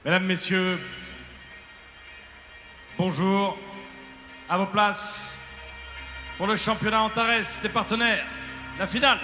Mesdames, Messieurs, bonjour. À vos places pour le championnat Antares des partenaires, la finale.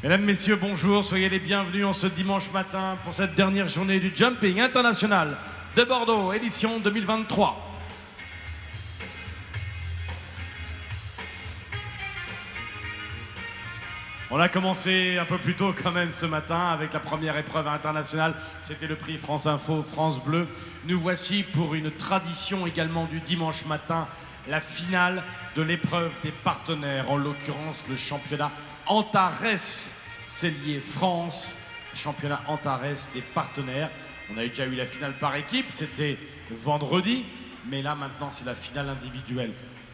Mesdames, Messieurs, bonjour, soyez les bienvenus en ce dimanche matin pour cette dernière journée du Jumping International de Bordeaux, édition 2023. On a commencé un peu plus tôt quand même ce matin avec la première épreuve internationale, c'était le prix France Info, France Bleu. Nous voici pour une tradition également du dimanche matin, la finale de l'épreuve des partenaires, en l'occurrence le championnat Antares, c'est lié France, championnat Antares des partenaires. On a déjà eu la finale par équipe, c'était vendredi, mais là maintenant c'est la finale individuelle.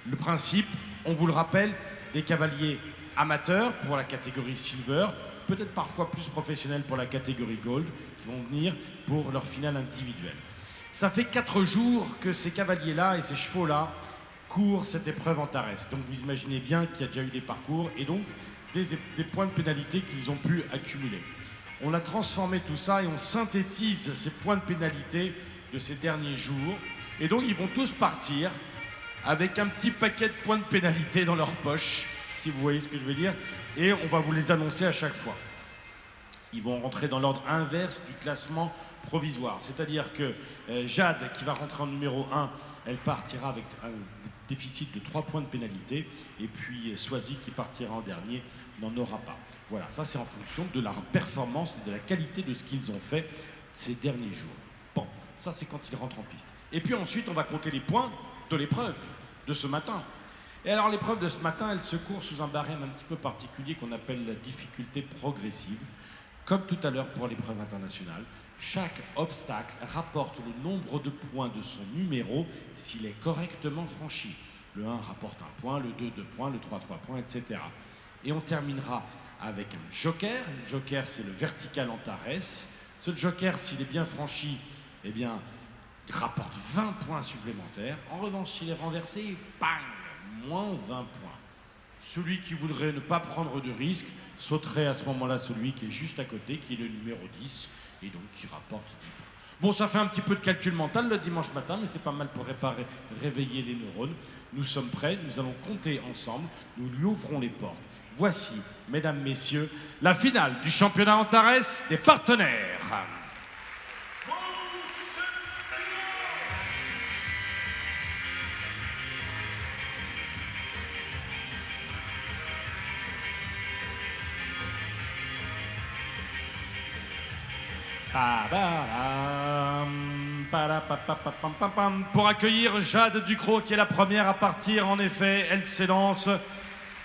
Le principe, on vous le rappelle, des cavaliers amateurs pour la catégorie Silver, peut-être parfois plus professionnels pour la catégorie Gold, qui vont venir pour leur finale individuelle. Ça fait 4 jours que ces cavaliers-là et ces chevaux-là courent cette épreuve Antares. Donc vous imaginez bien qu'il y a déjà eu des parcours et donc des points de pénalité qu'ils ont pu accumuler. On a transformé tout ça et on synthétise ces points de pénalité de ces derniers jours. Et donc ils vont tous partir avec un petit paquet de points de pénalité dans leur poche, si vous voyez ce que je veux dire, et on va vous les annoncer à chaque fois. Ils vont rentrer dans l'ordre inverse du classement provisoire, c'est-à-dire que Jade, qui va rentrer en numéro 1, elle partira avec un déficit de 3 points de pénalité, et puis Swazik, qui partira en dernier, n'en aura pas. Voilà, ça c'est en fonction de leur performance et de la qualité de ce qu'ils ont fait ces derniers jours. Bon, ça c'est quand ils rentrent en piste. Et puis ensuite, on va compter les points de l'épreuve de ce matin. Et alors l'épreuve de ce matin, elle se court sous un barème un petit peu particulier qu'on appelle la difficulté progressive. Comme tout à l'heure pour l'épreuve internationale, chaque obstacle rapporte le nombre de points de son numéro s'il est correctement franchi. Le 1 rapporte 1 point, le 2 2 points, le 3 3 points, etc. Et on terminera avec un joker. Le joker, c'est le vertical Antares. Ce joker, s'il est bien franchi, eh bien, il rapporte 20 points supplémentaires. En revanche, s'il est renversé, bang, moins 20 points. Celui qui voudrait ne pas prendre de risque sauterait à ce moment-là celui qui est juste à côté, qui est le numéro 10, et donc qui rapporte 10 points. Bon, ça fait un petit peu de calcul mental le dimanche matin, mais c'est pas mal pour réveiller les neurones. Nous sommes prêts, nous allons compter ensemble, nous lui ouvrons les portes. Voici, mesdames, messieurs, la finale du championnat Antares des partenaires. Pour accueillir Jade Ducrot, qui est la première à partir, en effet, elle s'élance.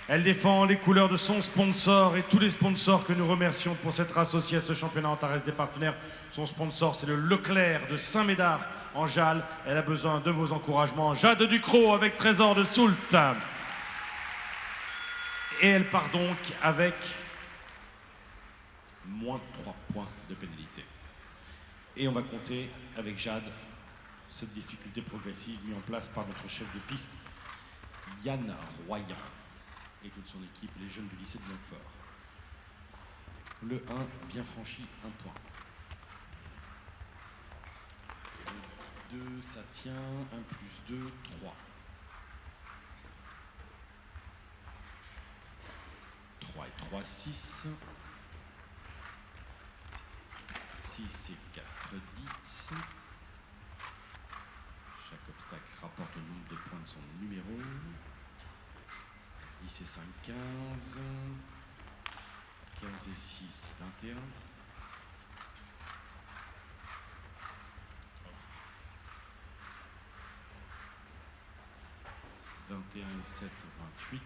Elle défend les couleurs de son sponsor et tous les sponsors que nous remercions pour s'être associés à ce championnat Antares des partenaires. Son sponsor, c'est le Leclerc de Saint-Médard en Jalles. Elle a besoin de vos encouragements. Jade Ducrot avec Trésor de Soult. Et elle part donc avec moins 3 points de pénalité. Et on va compter avec Jade cette difficulté progressive mise en place par notre chef de piste, Yann Royan, et toute son équipe, les jeunes du lycée de Blanquefort. Le 1, bien franchi, 1 point. Le 2, ça tient, 1 plus 2, 3. 3 et 3, 6. 6 et 4, 10. Chaque obstacle rapporte le nombre de points de son numéro. 10 et 5, 15. 15 et 6, 21. 21 et 7, 28.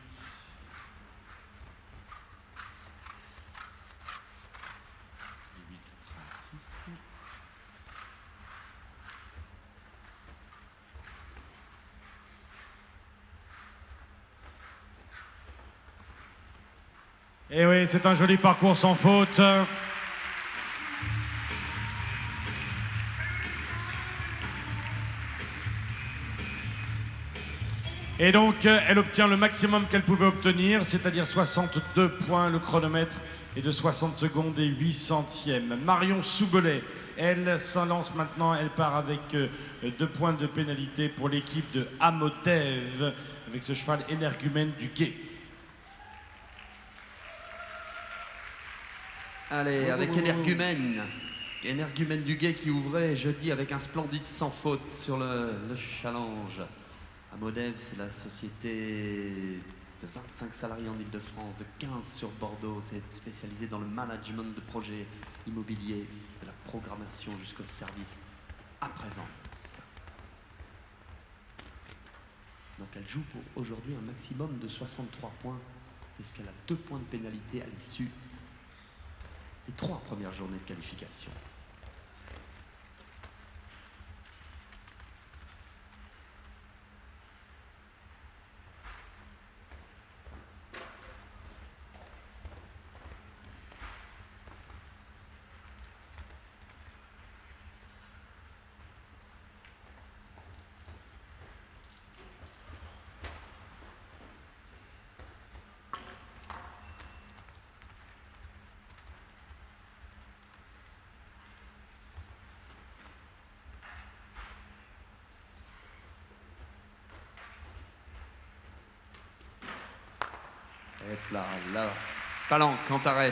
Et oui, c'est un joli parcours sans faute. Et donc, elle obtient le maximum qu'elle pouvait obtenir, c'est-à-dire 62 points le chronomètre et de 60 secondes et 8 centièmes. Marion Soubelet, elle s'en lance maintenant, elle part avec 2 points de pénalité pour l'équipe de Amodev, avec ce cheval énergumène du Guet. Allez, avec Énergumène. Énergumène du Guet qui ouvrait jeudi avec un splendide sans faute sur le challenge. Amodev, c'est la société de 25 salariés en Ile-de-France, de 15 sur Bordeaux. C'est spécialisé dans le management de projets immobiliers, de la programmation jusqu'au service après-vente. Donc elle joue pour aujourd'hui un maximum de 63 points, puisqu'elle a 2 points de pénalité à l'issue des 3 premières journées de qualification. Et là, Palanque, Antares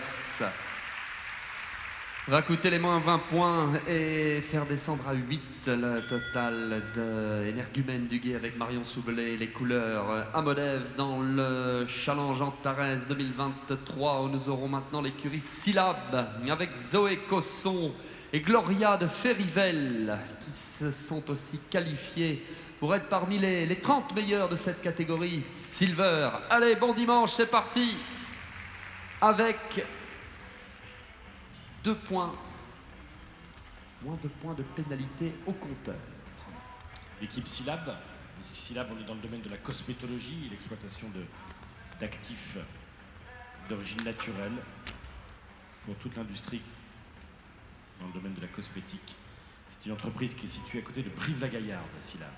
va coûter les moins 20 points et faire descendre à 8 le total de Énergumène du Guet avec Marion Soubelet, les couleurs Amodev dans le challenge Antares 2023 où nous aurons maintenant l'écurie Syllab avec Zoé Cosson et Gloria de Ferrivel qui se sont aussi qualifiés pour être parmi les 30 meilleurs de cette catégorie Silver. Allez, bon dimanche, c'est parti avec 2 points, moins de points de pénalité au compteur. L'équipe Syllab. Syllab, on est dans le domaine de la cosmétologie et l'exploitation d'actifs d'origine naturelle pour toute l'industrie dans le domaine de la cosmétique. C'est une entreprise qui est située à côté de Brive-la-Gaillarde, Syllab.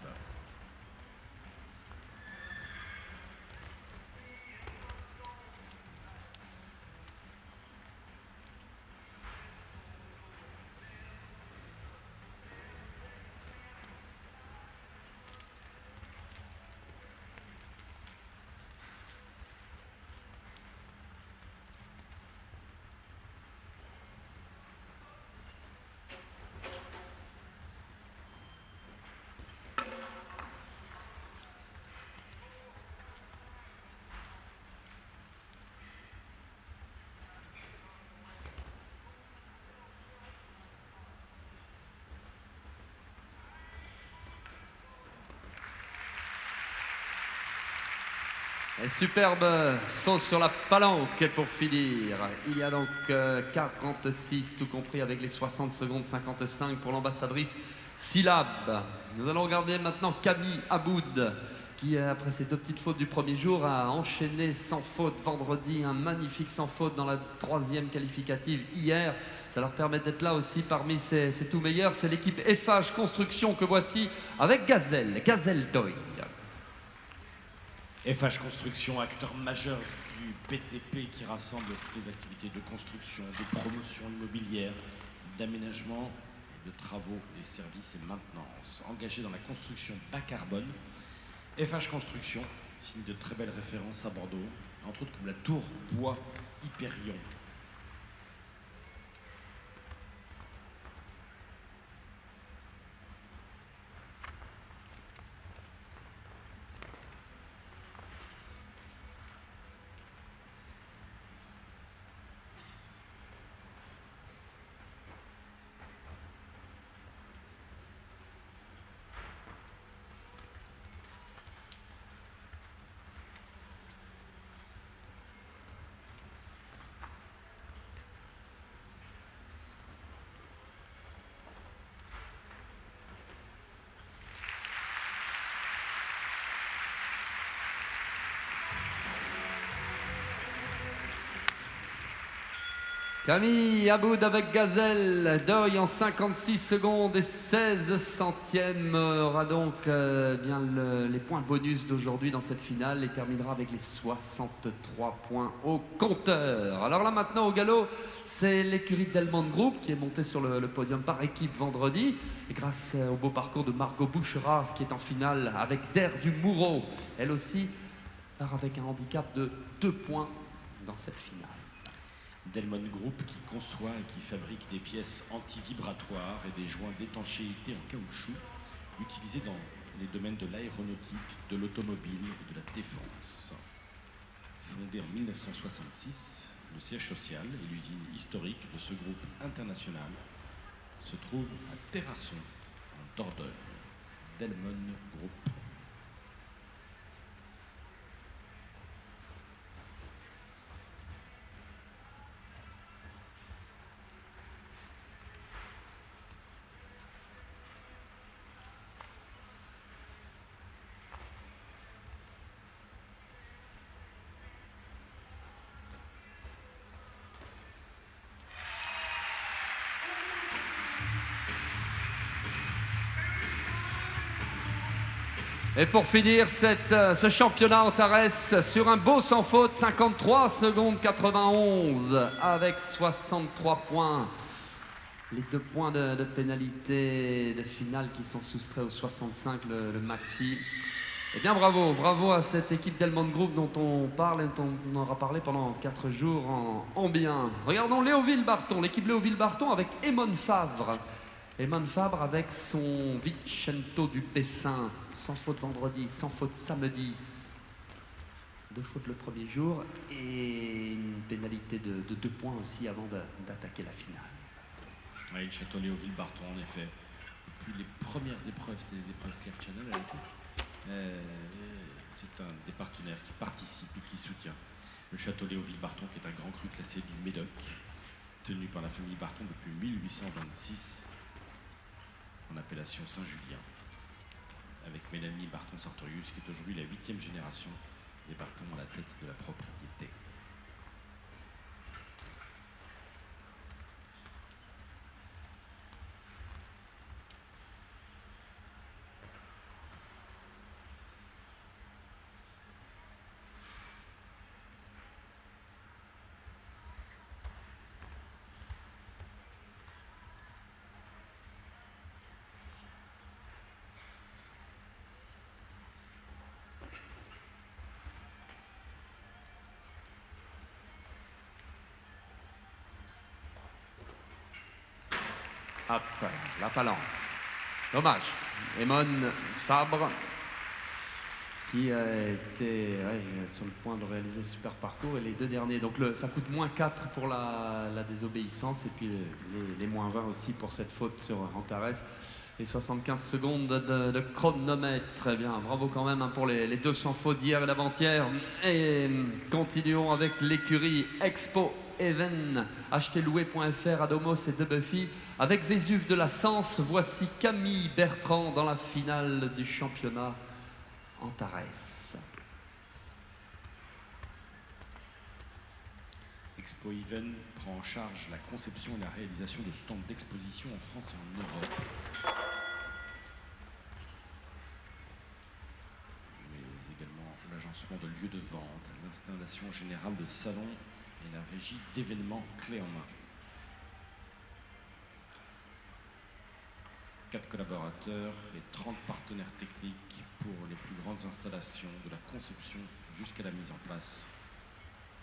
Et superbe saut sur la palanque pour finir. Il y a donc 46, tout compris avec les 60 secondes 55 pour l'ambassadrice Syllab. Nous allons regarder maintenant Camille Aboud, qui, après ses 2 petites fautes du premier jour, a enchaîné sans faute vendredi, un magnifique sans faute dans la 3e qualificative hier. Ça leur permet d'être là aussi parmi ces tout meilleurs. C'est l'équipe FH Construction que voici avec Gazelle Doy. FH Construction, acteur majeur du BTP qui rassemble toutes les activités de construction, de promotion immobilière, d'aménagement, et de travaux et services et maintenance. Engagé dans la construction bas carbone, FH Construction signe de très belles références à Bordeaux, entre autres comme la tour bois Hyperion. Camille Aboud avec Gazelle, Doy en 56 secondes et 16 centièmes aura donc bien les points bonus d'aujourd'hui dans cette finale et terminera avec les 63 points au compteur. Alors là maintenant au galop, c'est l'écurie Delmont Group qui est montée sur le podium par équipe vendredi et grâce au beau parcours de Margot Bouchera qui est en finale avec Der du Moureau. Elle aussi part avec un handicap de 2 points dans cette finale. Delmont Group qui conçoit et qui fabrique des pièces anti-vibratoires et des joints d'étanchéité en caoutchouc utilisés dans les domaines de l'aéronautique, de l'automobile et de la défense. Fondé en 1966, le siège social et l'usine historique de ce groupe international se trouvent à Terrasson, en Dordogne. Delmont Group. Et pour finir ce championnat Antares sur un beau sans faute, 53 secondes 91 avec 63 points. Les 2 points de pénalité de finale qui sont soustraits aux 65, le maxi. Eh bien bravo à cette équipe Delmont Group dont on parle et dont on aura parlé pendant 4 jours en bien. Regardons Léoville-Barton, l'équipe Léoville-Barton avec Émone Favre. Émone Fabre avec son Vicento du Pessin, sans faute vendredi, sans faute samedi. 2 fautes le premier jour et une pénalité de 2 points aussi avant d'attaquer la finale. Oui, le château Léoville-Barton, en effet. Depuis les premières épreuves, c'était les épreuves Claire Channel à l'époque. C'est un des partenaires qui participe et qui soutient le château Léoville-Barton, qui est un grand cru classé du Médoc, tenu par la famille Barton depuis 1826. En appellation Saint-Julien, avec Mélanie Barton-Sartorius, qui est aujourd'hui la 8e génération des Barton à la tête de la propriété. Hop, la palanque. Dommage. Émone Fabre, qui était sur le point de réaliser ce super parcours. Et les 2 derniers, donc ça coûte -4 pour la désobéissance. Et puis les -20 aussi pour cette faute sur Antares. Et 75 secondes de chronomètre. Très bien, bravo quand même pour les 200 fautes d'hier et d'avant-hier. Et continuons avec l'écurie Expo Even, achetezlouer.fr, Adomos et Debuffy. Avec Vésuve de la Sens, voici Camille Bertrand dans la finale du championnat Antares. Expo Even prend en charge la conception et la réalisation de stands d'exposition en France et en Europe. Mais également l'agencement de lieux de vente, l'installation générale de salons et la régie d'événements clés en main. 4 collaborateurs et 30 partenaires techniques pour les plus grandes installations, de la conception jusqu'à la mise en place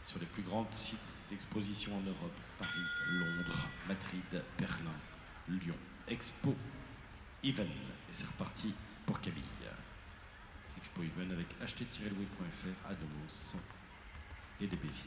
sur les plus grands sites d'exposition en Europe: Paris, Londres, Madrid, Berlin, Lyon. Expo Even. Et c'est reparti pour Camille. Expo Even avec acheter-louer.fr, Adomos et DBV.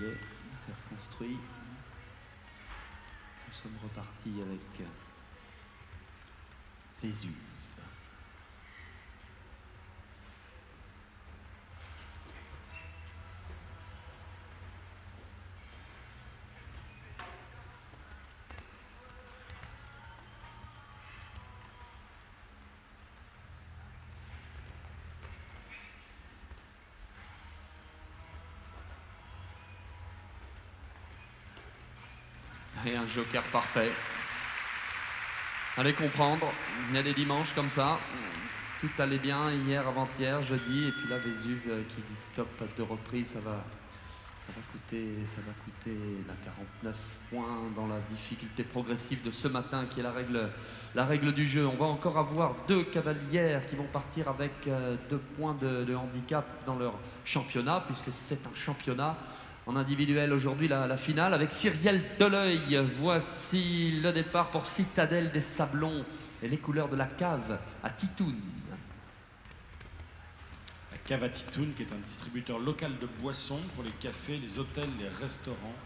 y est, c'est reconstruit. Nous sommes repartis avec Vésuve. Et un joker parfait. Allez comprendre, il y a des dimanches comme ça. Tout allait bien hier, avant-hier, jeudi. Et puis là, Vésuve qui dit stop à 2 reprises, ça va coûter 49 points dans la difficulté progressive de ce matin, qui est la règle du jeu. On va encore avoir 2 cavalières qui vont partir avec 2 points de handicap dans leur championnat, puisque c'est un championnat. En individuel aujourd'hui, la finale avec Cyrielle Deleuil. Voici le départ pour Citadelle des Sablons et les couleurs de la cave à Titoune. La cave à Titoune, qui est un distributeur local de boissons pour les cafés, les hôtels, les restaurants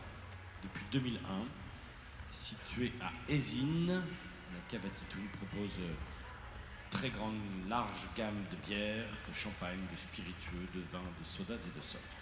depuis 2001. Située à Ézine, la cave à Titoune propose très grande, large gamme de bières, de champagne, de spiritueux, de vins, de sodas et de soft.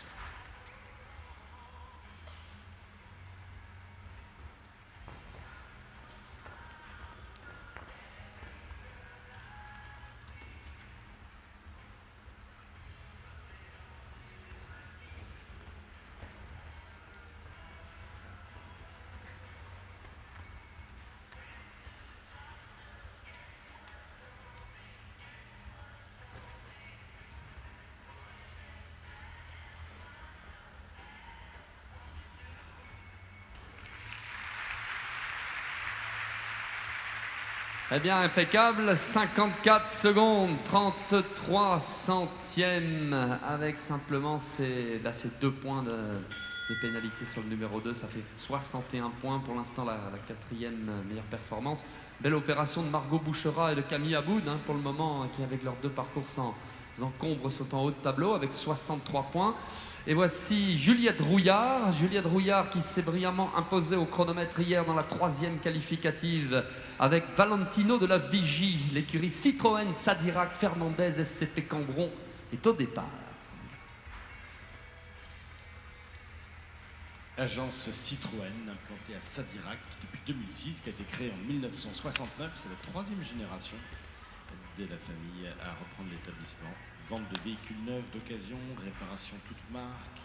Eh bien, impeccable, 54 secondes, 33 centièmes, avec simplement ces 2 points de pénalité sur le numéro 2. Ça fait 61 points pour l'instant, la 4e meilleure performance. Belle opération de Margot Bouchera et de Camille Aboud, pour le moment, qui avec leurs 2 parcours sans encombre sont en haut de tableau avec 63 points. Et voici Juliette Rouillard qui s'est brillamment imposée au chronomètre hier dans la 3e qualificative avec Valentino de la Vigie. L'écurie Citroën Sadirac Fernandez SCP Cambron est au départ. Agence Citroën implantée à Sadirac depuis 2006, qui a été créée en 1969. C'est la 3e génération de la famille à reprendre l'établissement. Vente de véhicules neufs d'occasion, réparation toute marque,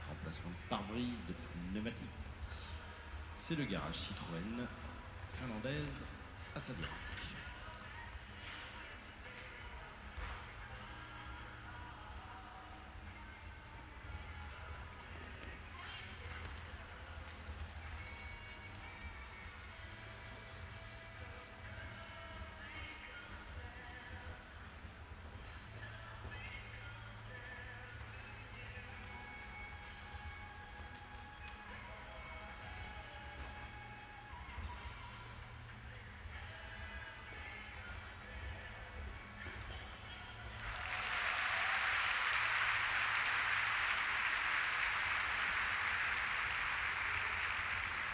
remplacement de pare-brise, de pneumatiques. C'est le garage Citroën Fernandez à Sadirac.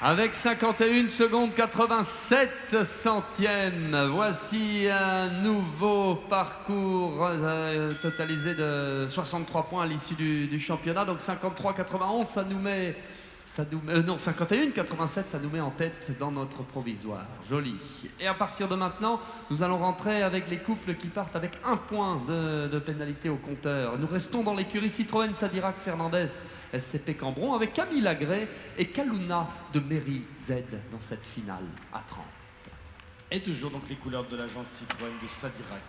Avec 51 secondes 87 centièmes, voici un nouveau parcours totalisé de 63 points à l'issue du championnat. Donc 53-91, ça nous met... non, 51-87, ça nous met en tête dans notre provisoire. Joli. Et à partir de maintenant, nous allons rentrer avec les couples qui partent avec 1 point de pénalité au compteur. Nous restons dans l'écurie Citroën Sadirac Fernandez SCP Cambron avec Camille Lagré et Kaluna de Mairie Z dans cette finale à 30. Et toujours donc les couleurs de l'agence Citroën de Sadirac,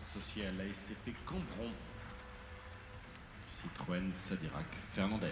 associée à la SCP Cambron. Citroën Sadirac Fernandez.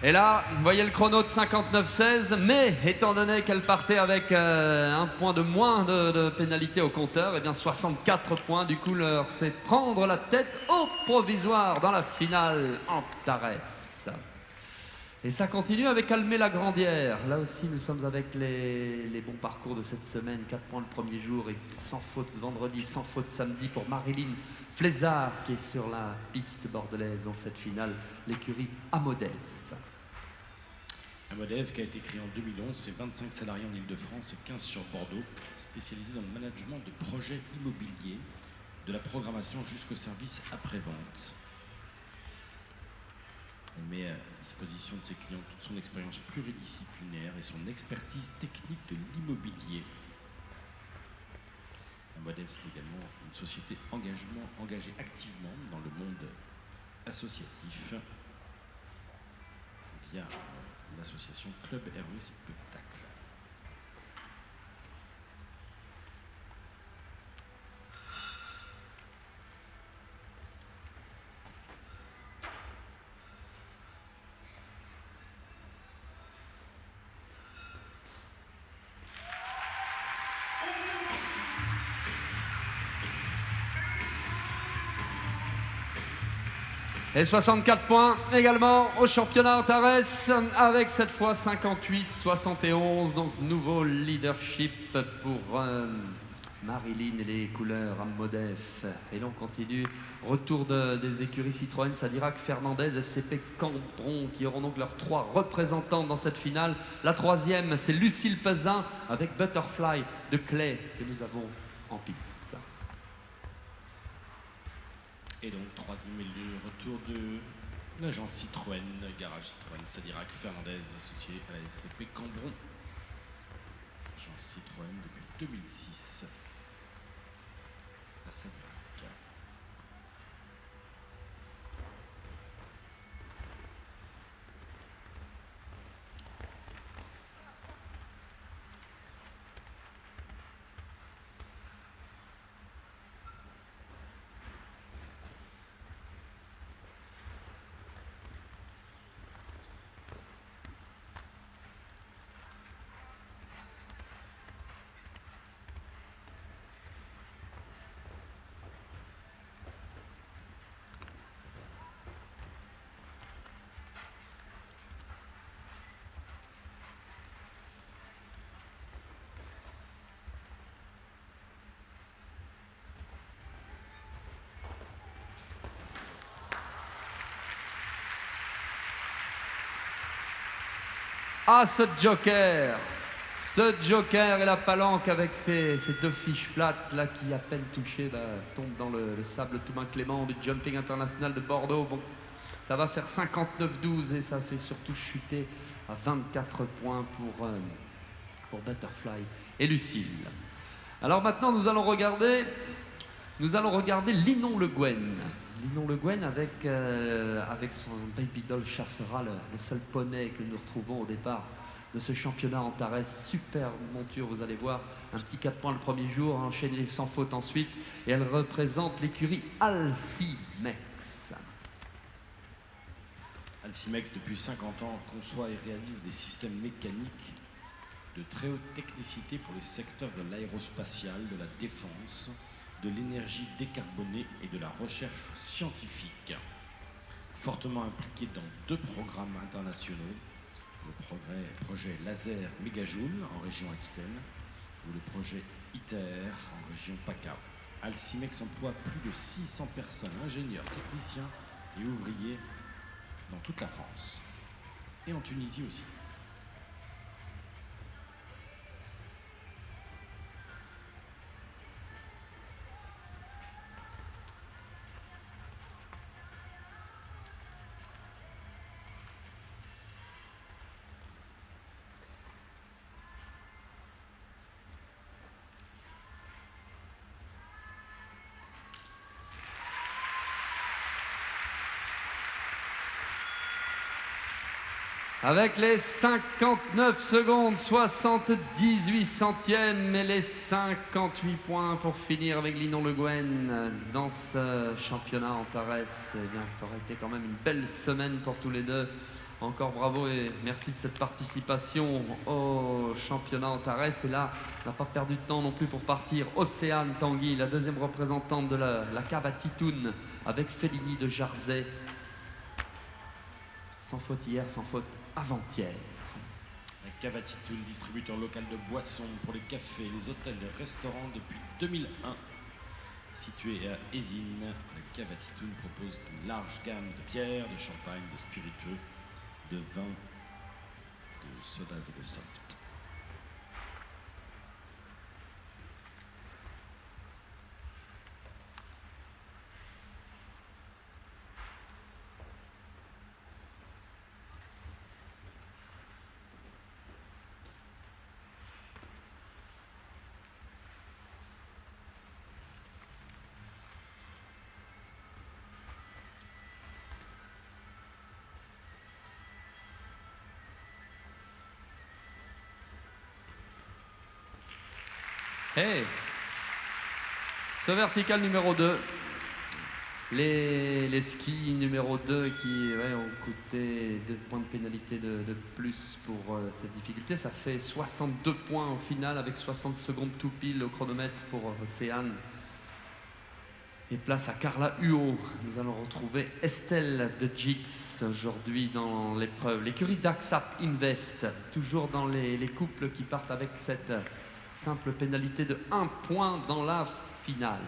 Et là, vous voyez le chrono de 59-16, mais étant donné qu'elle partait avec un point de moins de pénalité au compteur, et bien 64 points, du coup, leur fait prendre la tête au provisoire dans la finale Antares. Et ça continue avec Almé-la-Grandière. Là aussi, nous sommes avec les bons parcours de cette semaine. 4 points le premier jour et sans faute vendredi, sans faute samedi pour Marilyn Flézard qui est sur la piste bordelaise dans cette finale, l'écurie Amodev. Amodev qui a été créé en 2011, c'est 25 salariés en Ile-de-France et 15 sur Bordeaux, spécialisé dans le management de projets immobiliers, de la programmation jusqu'au service après-vente. Elle met à disposition de ses clients toute son expérience pluridisciplinaire et son expertise technique de l'immobilier. Amodev, c'est également une société engagée activement dans le monde associatif via l'association Club Hervé Spectacle. Et 64 points également au championnat Antares avec cette fois 58-71. Donc nouveau leadership pour Marilyn et les couleurs Amodev. Et là on continue. Retour des écuries Citroën, Sadirac, Fernandez, SCP Cambron qui auront donc leurs 3 représentants dans cette finale. La troisième c'est Lucille Pezin avec Butterfly de Clay que nous avons en piste. Et donc, troisième lieu, retour de l'agence Citroën, garage Citroën, Sadirac, Fernandez, associé à la SCP Cambron. Agence Citroën depuis 2006 à Sadirac. Ah, ce joker et la palanque avec ces 2 fiches plates là qui à peine touchées tombent dans le sable Toumain Clément du Jumping International de Bordeaux. Bon, ça va faire 59-12 et ça fait surtout chuter à 24 points pour Butterfly et Lucille. Alors maintenant nous allons regarder Linon Le Guen. Linon Le Guen avec son Baby Doll Chassera, le seul poney que nous retrouvons au départ de ce championnat Antares. Super monture, vous allez voir, un petit 4 points le premier jour, enchaîné sans faute ensuite, et elle représente l'écurie Alcimex. Alcimex, depuis 50 ans, conçoit et réalise des systèmes mécaniques de très haute technicité pour les secteurs de l'aérospatial, de la défense, de l'énergie décarbonée et de la recherche scientifique. Fortement impliqué dans 2 programmes internationaux, le projet Laser Mégajoule en région Aquitaine ou le projet ITER en région PACA. Alcimex emploie plus de 600 personnes, ingénieurs, techniciens et ouvriers dans toute la France et en Tunisie aussi. Avec les 59 secondes, 78 centièmes et les 58 points pour finir avec Linon Le Guen dans ce championnat Antares. Eh bien, ça aurait été quand même une belle semaine pour tous les deux. Encore bravo et merci de cette participation au championnat Antares. Et là, on n'a pas perdu de temps non plus pour partir. Océane Tanguy, la deuxième représentante de la cave à Titoun, avec Fellini de Jarzé. Sans faute hier, sans faute avant-hier. La cave à Titoun, distributeur local de boissons pour les cafés, les hôtels, les restaurants depuis 2001. Situé à Ésine, la cave à Titoun propose une large gamme de bières, de champagne, de spiritueux, de vins, de sodas et de soft. Hey, ce vertical numéro 2, les skis numéro 2 qui ont coûté 2 points de pénalité de plus pour cette difficulté. Ça fait 62 points au final avec 60 secondes tout pile au chronomètre pour Océane. Et place à Carla Huot. Nous allons retrouver Estelle de Jix aujourd'hui dans l'épreuve. L'écurie d'Axap Invest, toujours dans les couples qui partent avec cette simple pénalité de 1 point dans la finale.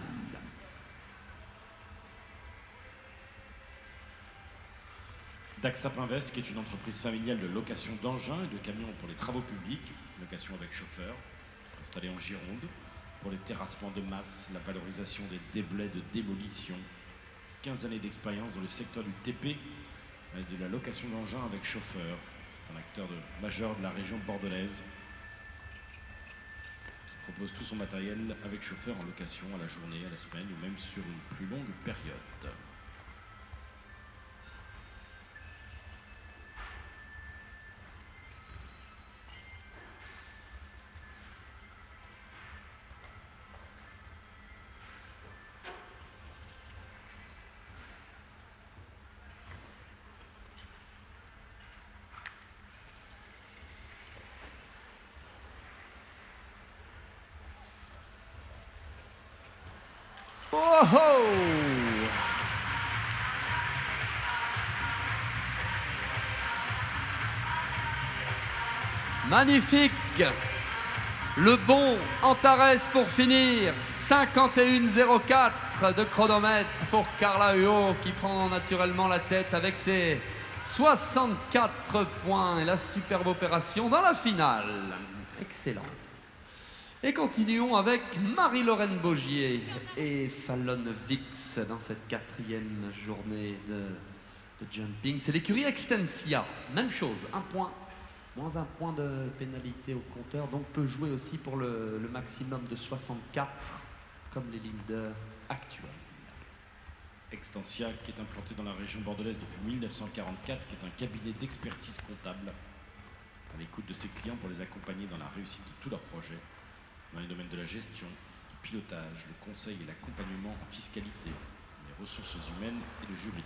Daxap Invest, qui est une entreprise familiale de location d'engins et de camions pour les travaux publics, location avec chauffeur, installée en Gironde, pour les terrassements de masse, la valorisation des déblais de démolition. 15 années d'expérience dans le secteur du TP, de la location d'engins avec chauffeur. C'est un acteur majeur de la région bordelaise, propose tout son matériel avec chauffeur en location à la journée, à la semaine ou même sur une plus longue période. Oh oh! Magnifique! Le bon Antares pour finir. 51,04 de chronomètre pour Carla Huot qui prend naturellement la tête avec ses 64 points. Et la superbe opération dans la finale. Excellent. Et continuons avec Marie-Laurenne Bogier et Fallon Vix dans cette 4e journée de jumping. C'est l'écurie Extensia. Même chose, 1 point, moins 1 point de pénalité au compteur. Donc peut jouer aussi pour le maximum de 64, comme les leaders actuels. Extensia, qui est implanté dans la région bordelaise depuis 1944, qui est un cabinet d'expertise comptable à l'écoute de ses clients pour les accompagner dans la réussite de tous leurs projets, dans les domaines de la gestion, du pilotage, le conseil et l'accompagnement en fiscalité, les ressources humaines et le juridique.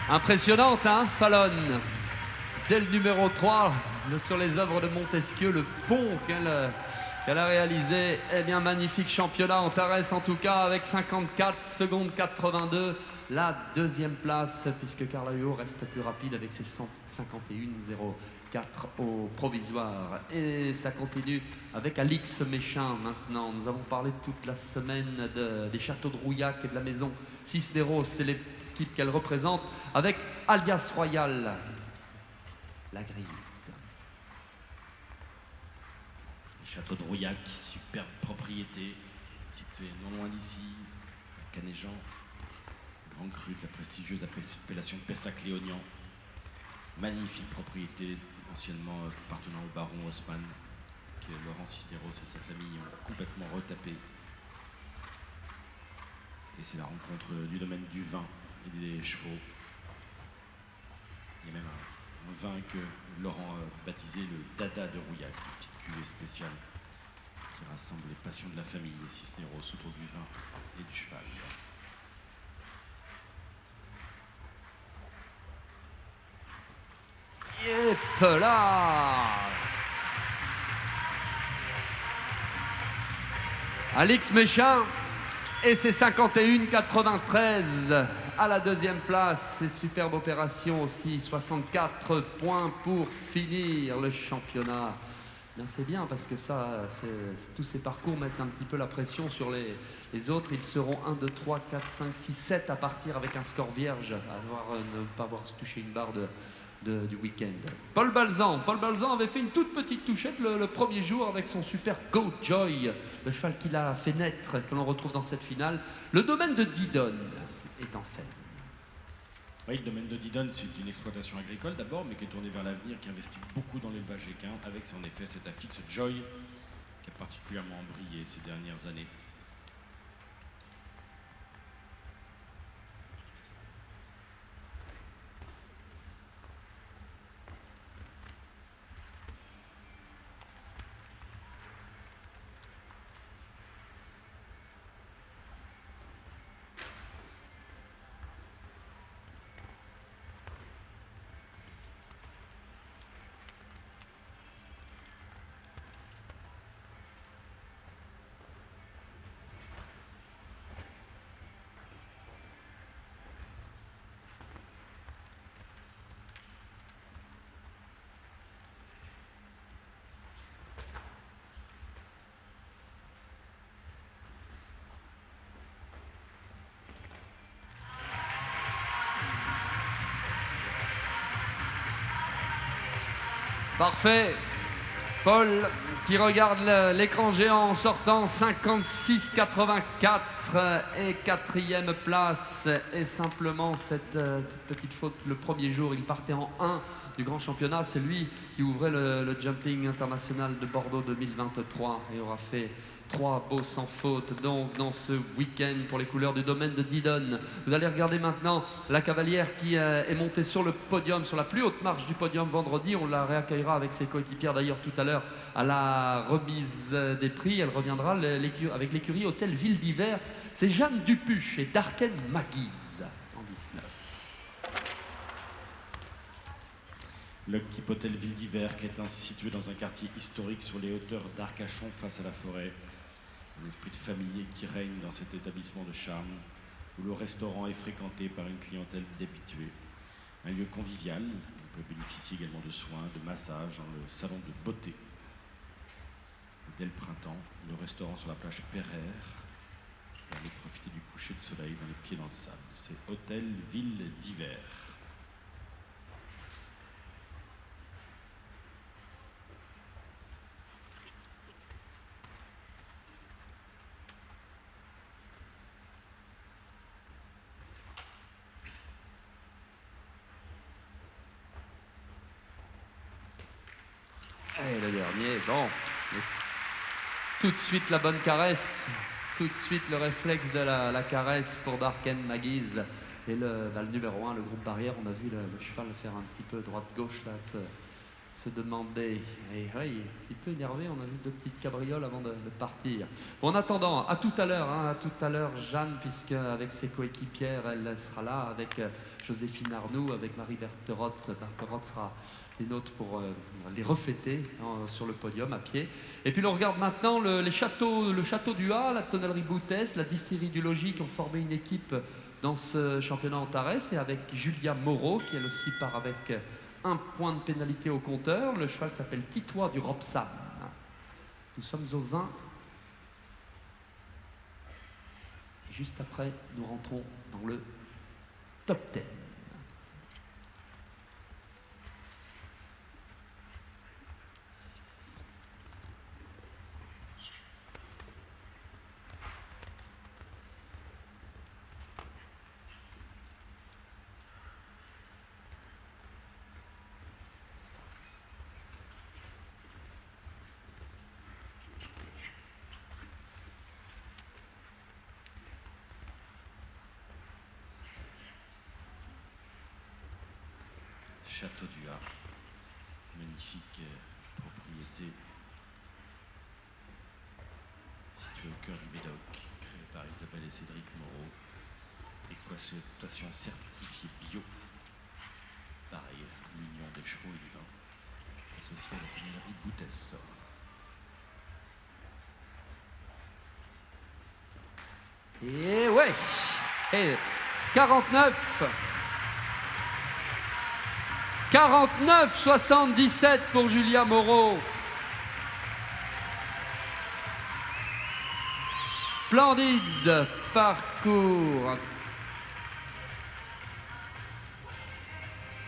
Impressionnante, hein, Fallon. Dès le numéro 3, sur les œuvres de Montesquieu, le pont qu'elle qu'elle a réalisé. Eh bien, magnifique championnat. Antares, en tout cas, avec 54 secondes 82. La deuxième place, puisque Carla Huot reste plus rapide avec ses 151,04 au provisoire. Et ça continue avec Alix Méchin maintenant. Nous avons parlé toute la semaine des châteaux de Rouillac et de la maison Cisneros. C'est l'équipe qu'elle représente avec Alias Royal, la grise. Château de Rouillac, superbe propriété, situé non loin d'ici, à Canéjan, grand cru de la prestigieuse appellation Pessac-Léognan. Magnifique propriété, anciennement appartenant au baron Haussmann, que Laurent Cisneros et sa famille ont complètement retapé. Et c'est la rencontre du domaine du vin et des chevaux. Il y a même un vin que Laurent a baptisé le Dada de Rouillac, une petite cuvée spéciale qui rassemble les passions de la famille et Cisneros autour du vin et du cheval. Et là, Alix Méchin et ses 51,93 à la deuxième place. C'est superbe opération aussi, 64 points pour finir le championnat. Bien, c'est bien parce que ça, tous ces parcours mettent un petit peu la pression sur les autres. Ils seront 1, 2, 3, 4, 5, 6, 7 à partir avec un score vierge, ne pas avoir touché une barre du week-end. Paul Balzan avait fait une toute petite touchette le premier jour avec son super Go Joy, le cheval qu'il a fait naître, que l'on retrouve dans cette finale. Le domaine de Didon est en scène. Oui, le domaine de Didon, c'est une exploitation agricole d'abord, mais qui est tournée vers l'avenir, qui investit beaucoup dans l'élevage équin, avec en effet cet affixe Joy, qui a particulièrement brillé ces dernières années. Parfait. Paul qui regarde l'écran géant en sortant 56,84 et quatrième place. Et simplement cette petite faute le premier jour, il partait en 1 du grand championnat. C'est lui qui ouvrait le jumping international de Bordeaux 2023 et aura fait 3 beaux sans faute donc dans ce week-end pour les couleurs du domaine de Didon. Vous allez regarder maintenant la cavalière qui est montée sur le podium, sur la plus haute marche du podium vendredi. On la réaccueillera avec ses coéquipières d'ailleurs tout à l'heure à la remise des prix. Elle reviendra avec l'écurie Hôtel Ville d'Hiver. C'est Jeanne Dupuche et Darken Maguise en 19. L'équipe Hôtel Ville d'Hiver qui est situé dans un quartier historique sur les hauteurs d'Arcachon face à la forêt. Un esprit de famille qui règne dans cet établissement de charme où le restaurant est fréquenté par une clientèle d'habitués. Un lieu convivial, on peut bénéficier également de soins, de massages dans le salon de beauté. Dès le printemps, le restaurant sur la plage Pereire permet de profiter du coucher de soleil dans les pieds dans le sable. C'est Hôtel Ville d'Hiver. Et le dernier, bon, tout de suite la bonne caresse, tout de suite le réflexe de la caresse pour Darken Maguise. Et le numéro 1, le groupe barrière, on a vu le cheval faire un petit peu droite-gauche là, se demander. Et oui, un petit peu énervé, on a vu 2 petites cabrioles avant de partir. Bon, en attendant, à tout à l'heure, Jeanne, puisque avec ses coéquipières, elle sera là, avec Joséphine Arnoux, avec Marie Bertherotte. Bertherotte sera des nôtres pour les refêter sur le podium à pied. Et puis l'on regarde maintenant le château du Ha, la tonnellerie Boutès, la distillerie du Logis qui ont formé une équipe dans ce championnat Antares, et avec Julia Moreau qui elle aussi part avec 1 point de pénalité au compteur. Le cheval s'appelle Titois du Ropsam. Nous sommes au 20. Et juste après, nous rentrons dans le top 10. Château du Ha, magnifique propriété située au cœur du Médoc, créée par Isabelle et Cédric Moreau, exploitation certifiée bio, pareil, l'union des chevaux et du vin, associée à la tonnellerie Boutès. Et ouais, et 49,77 pour Julia Moreau. Splendide parcours.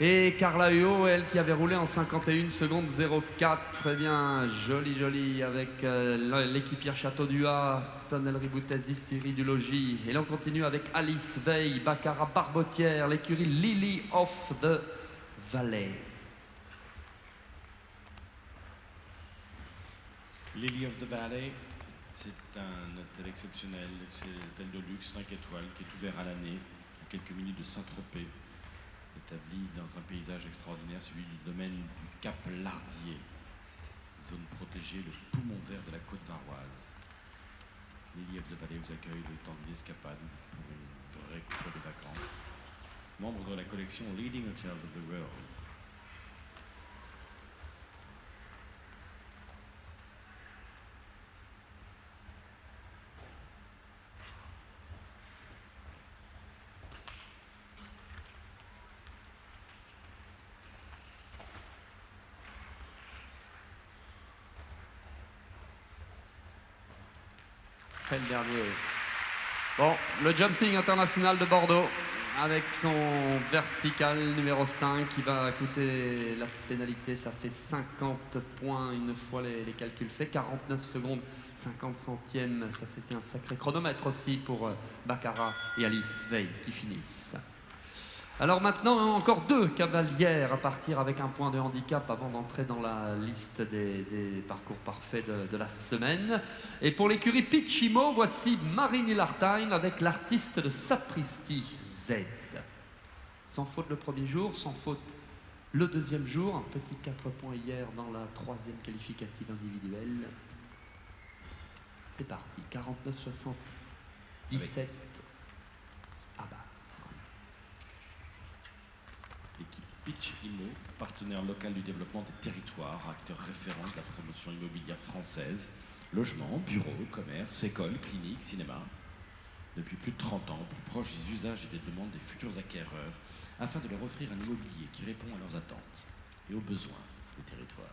Et Carla Huot, elle qui avait roulé en 51 secondes 04. Très bien, joli avec l'équipière Château du Ha, tonnellerie Boutès, distillerie du Logis. Et l'on continue avec Alice Veil, Baccarat Barbotière, l'écurie Lily of the Valley. Lily of the Valley, c'est un hôtel exceptionnel, c'est un hôtel de luxe 5 étoiles qui est ouvert à l'année, à quelques minutes de Saint-Tropez, établi dans un paysage extraordinaire, celui du domaine du Cap Lardier, zone protégée, le poumon vert de la côte varoise. Lily of the Valley vous accueille le temps d'une escapade pour une vraie coupe de vacances. Membre de la collection Leading Hotels of the World. Le dernier. Bon, le jumping international de Bordeaux avec son vertical numéro 5 qui va coûter la pénalité. Ça fait 50 points une fois les calculs faits. 49 secondes, 50 centièmes. Ça, c'était un sacré chronomètre aussi pour Baccarat et Alice Veil qui finissent. Alors maintenant, encore 2 cavalières à partir avec 1 point de handicap avant d'entrer dans la liste des parcours parfaits de la semaine. Et pour l'écurie Pichimo, voici Marine Lartagne avec l'artiste de Sapristi Z. Sans faute le premier jour, sans faute le deuxième jour. Un petit 4 points hier dans la 3e qualificative individuelle. C'est parti, 49-77 à battre. L'équipe Pitch Immo, partenaire local du développement des territoires, acteur référent de la promotion immobilière française, logement, bureaux, commerce, écoles, cliniques, cinéma. Depuis plus de 30 ans, plus proche des usages et des demandes des futurs acquéreurs, afin de leur offrir un immobilier qui répond à leurs attentes et aux besoins des territoires.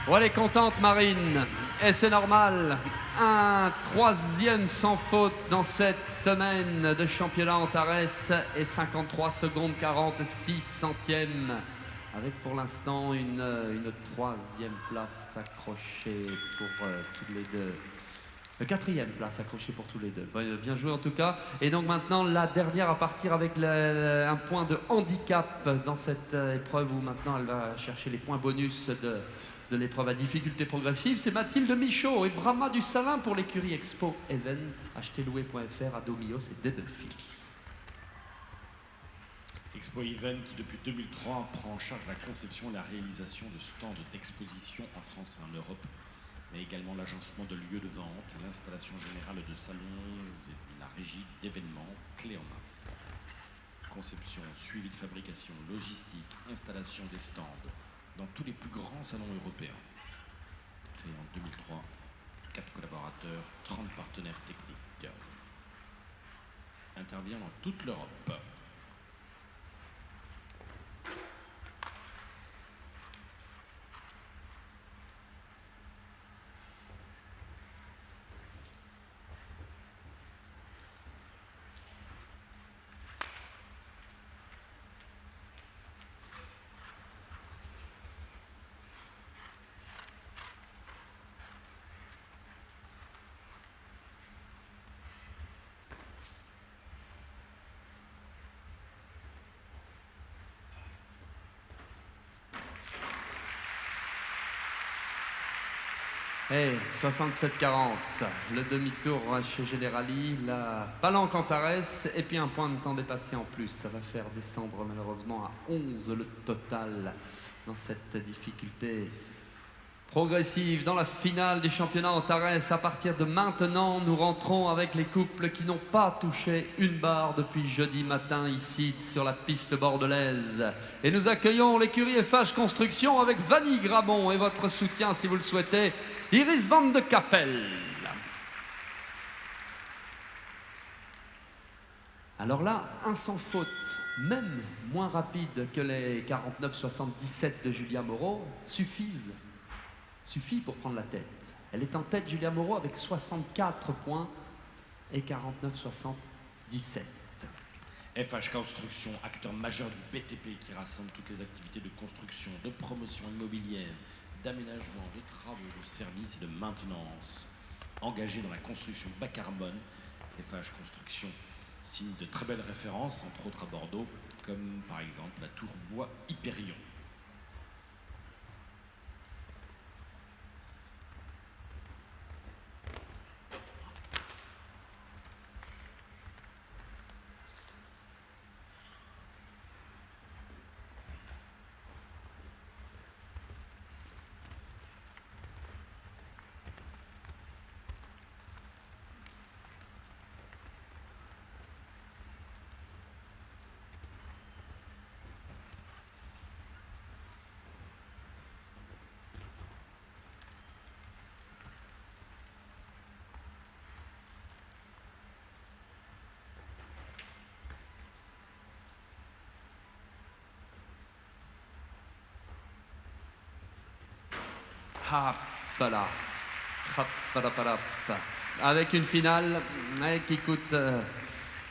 Bon, elle est contente, Marine. Et c'est normal. Un troisième sans faute dans cette semaine de championnat Antares et 53 secondes 46 centièmes. Avec pour l'instant une troisième place accrochée pour tous les deux. Quatrième place accrochée pour tous les deux. Bien joué en tout cas. Et donc maintenant la dernière à partir avec un point de handicap dans cette épreuve où maintenant elle va chercher les points bonus de l'épreuve à difficulté progressive. C'est Mathilde Michaud et Brahma du Salin pour l'écurie Expo Even. Achetezlouer.fr à Domio, c'est Debuffy. Expo Even qui depuis 2003 prend en charge la conception et la réalisation de stands d'exposition en France et en Europe, mais également l'agencement de lieux de vente, l'installation générale de salons et la régie d'événements clés en main. Conception, suivi de fabrication, logistique, installation des stands dans tous les plus grands salons européens. Créé en 2003, 4 collaborateurs, 30 partenaires techniques. Intervient dans toute l'Europe. Et 67-40, le demi-tour chez Generali, la Palanque Antares et puis un point de temps dépassé en plus. Ça va faire descendre malheureusement à 11 le total dans cette difficulté progressive. Dans la finale du championnat Antares, à partir de maintenant, nous rentrons avec les couples qui n'ont pas touché une barre depuis jeudi matin ici sur la piste bordelaise. Et nous accueillons l'écurie FH Construction avec Vanny Grabon et votre soutien si vous le souhaitez, Iris Van de Capelle. Alors là, un sans faute, même moins rapide que les 49-77 de Julia Moreau, suffit pour prendre la tête. Elle est en tête, Julia Moreau, avec 64 points et 49-77. FH Construction, acteur majeur du BTP qui rassemble toutes les activités de construction, de promotion immobilière, d'aménagement, de travaux, de services et de maintenance. Engagé dans la construction bas carbone, FH Construction signe de très belles références, entre autres à Bordeaux, comme par exemple la tour Bois Hyperion. Avec une finale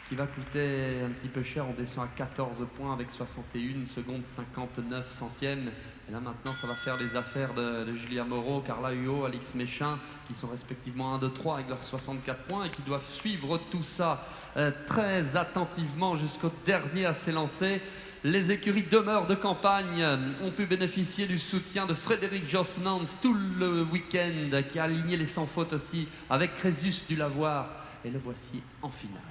qui va coûter un petit peu cher. On descend à 14 points avec 61 secondes 59 centièmes. Et là maintenant ça va faire les affaires de Julia Moreau, Carla Huot, Alix Méchin qui sont respectivement 1, 2, 3 avec leurs 64 points et qui doivent suivre tout ça très attentivement jusqu'au dernier à s'élancer. Les écuries demeures de campagne ont pu bénéficier du soutien de Frédéric Josmans tout le week-end, qui a aligné les sans faute aussi avec Crésus du Lavoir. Et le voici en finale.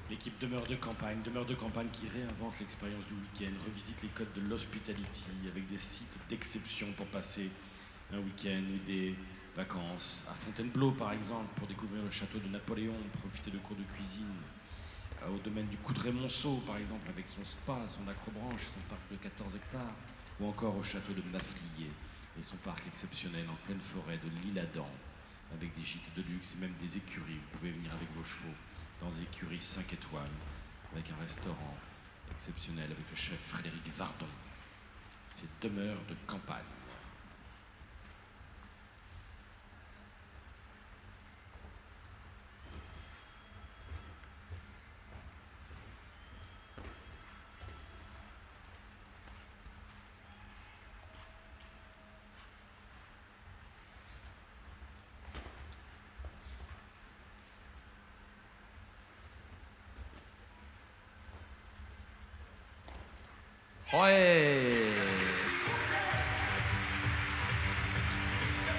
L'équipe demeure de campagne qui réinvente l'expérience du week-end, revisite les codes de l'hospitality avec des sites d'exception pour passer un week-end ou des vacances. À Fontainebleau par exemple, pour découvrir le château de Napoléon, profiter de cours de cuisine. Au domaine du Coudray-Monceau, par exemple, avec son spa, son acrobranche, son parc de 14 hectares, ou encore au château de Mafflier et son parc exceptionnel en pleine forêt de l'Isle-Adam, avec des gîtes de luxe et même des écuries. Vous pouvez venir avec vos chevaux dans des écuries 5 étoiles, avec un restaurant exceptionnel avec le chef Frédéric Vardon. C'est demeure de campagne. Ouais.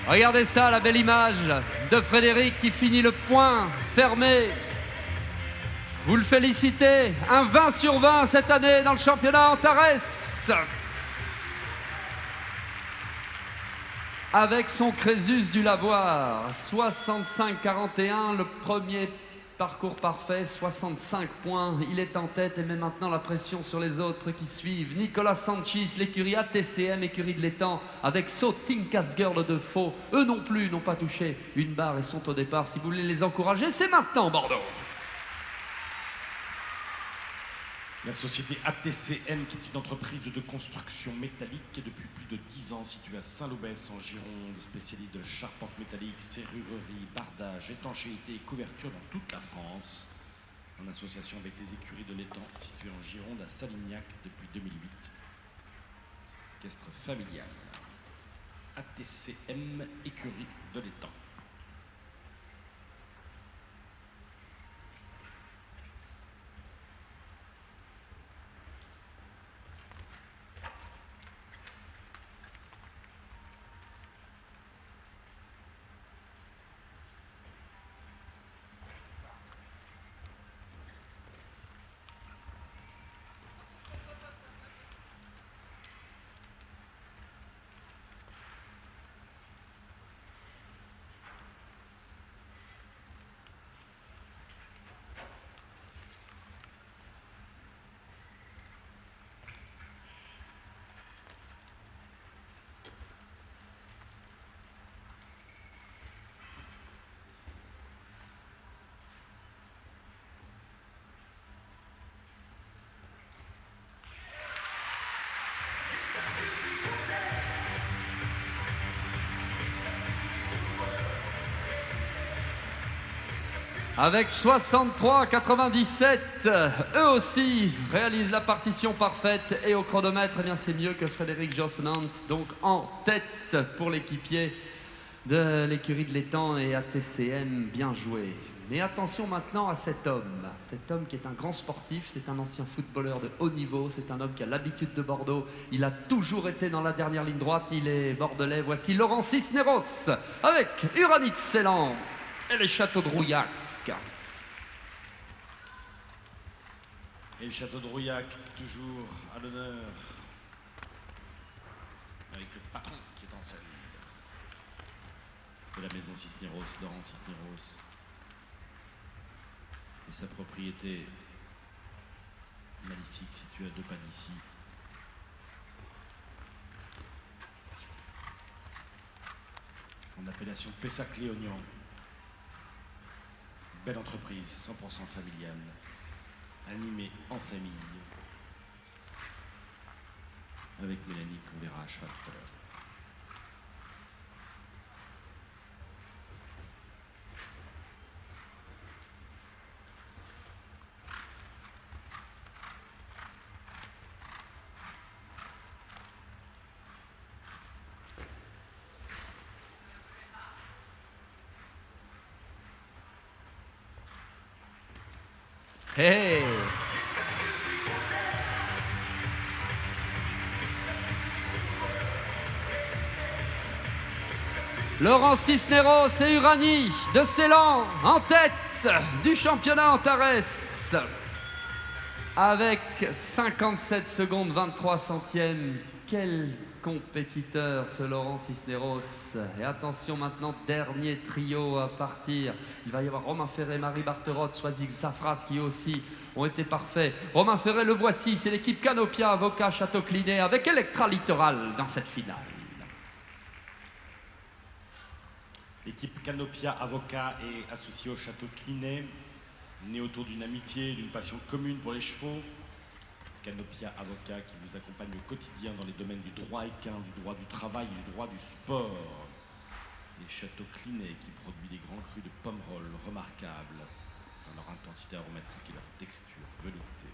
Regardez ça, la belle image de Frédéric qui finit le point fermé. Vous le félicitez, un 20 sur 20 cette année dans le championnat Antares. Avec son Crésus du Lavoir, 65-41, le premier parcours parfait, 65 points. Il est en tête et met maintenant la pression sur les autres qui suivent. Nicolas Sanchis, l'écurie ATCM, écurie de l'étang, avec Sauting Casse-Girl de Faux. Eux non plus n'ont pas touché une barre et sont au départ. Si vous voulez les encourager, c'est maintenant, Bordeaux. La société ATCM, qui est une entreprise de construction métallique depuis plus de 10 ans, située à Saint-Loubès en Gironde, spécialiste de la charpente métallique, serrurerie, bardage, étanchéité et couverture dans toute la France, en association avec les écuries de l'étang, situées en Gironde à Salignac depuis 2008. C'est un orchestre familial. ATCM, écurie de l'étang. Avec 63-97, eux aussi réalisent la partition parfaite et au chronomètre, eh bien c'est mieux que Frédéric Jossonans, donc en tête pour l'équipier de l'écurie de l'étang et ATCM, bien joué. Mais attention maintenant à cet homme qui est un grand sportif, c'est un ancien footballeur de haut niveau, c'est un homme qui a l'habitude de Bordeaux, il a toujours été dans la dernière ligne droite, il est bordelais. Voici Laurent Cisneros avec Uranit Ceylan et les Châteaux de Rouillac. Et le château de Rouillac, toujours à l'honneur, avec le patron qui est en scène de la maison Cisneros, Laurent Cisneros, et sa propriété magnifique située à 2 pas d'ici. En appellation Pessac-Léognan. Belle entreprise, 100% familiale, animée en famille, avec Mélanie qu'on verra à cheval tout à l'heure. Hey! Laurent Cisneros et Urani de Ceylan en tête du championnat Antares avec 57 secondes 23 centièmes. Quel compétiteur ce Laurent Cisneros. Et attention maintenant, dernier trio à partir. Il va y avoir Romain Ferré, Marie Barterotte, Soisig Safras qui aussi ont été parfaits. Romain Ferré, le voici, c'est l'équipe Canopia, Avocat, Château-Clinet avec Electra Littoral dans cette finale. L'équipe Canopia Avocat est associée au Château Clinet, née autour d'une amitié, d'une passion commune pour les chevaux. Canopia Avocat qui vous accompagne au quotidien dans les domaines du droit équin, du droit du travail et du droit du sport. Les Châteaux Clinet qui produit des grands crus de Pomerol remarquables dans leur intensité aromatique et leur texture veloutée.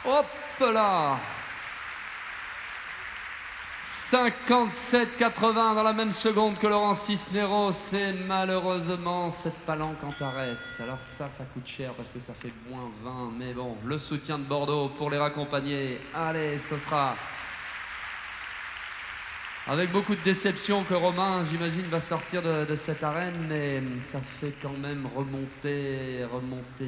Hop là 57,80 dans la même seconde que Laurent Cisneros et malheureusement cette Palanque Antares. Alors ça coûte cher parce que ça fait moins 20, mais bon, le soutien de Bordeaux pour les raccompagner. Allez, ce sera avec beaucoup de déception que Romain, j'imagine, va sortir de cette arène, mais ça fait quand même remonter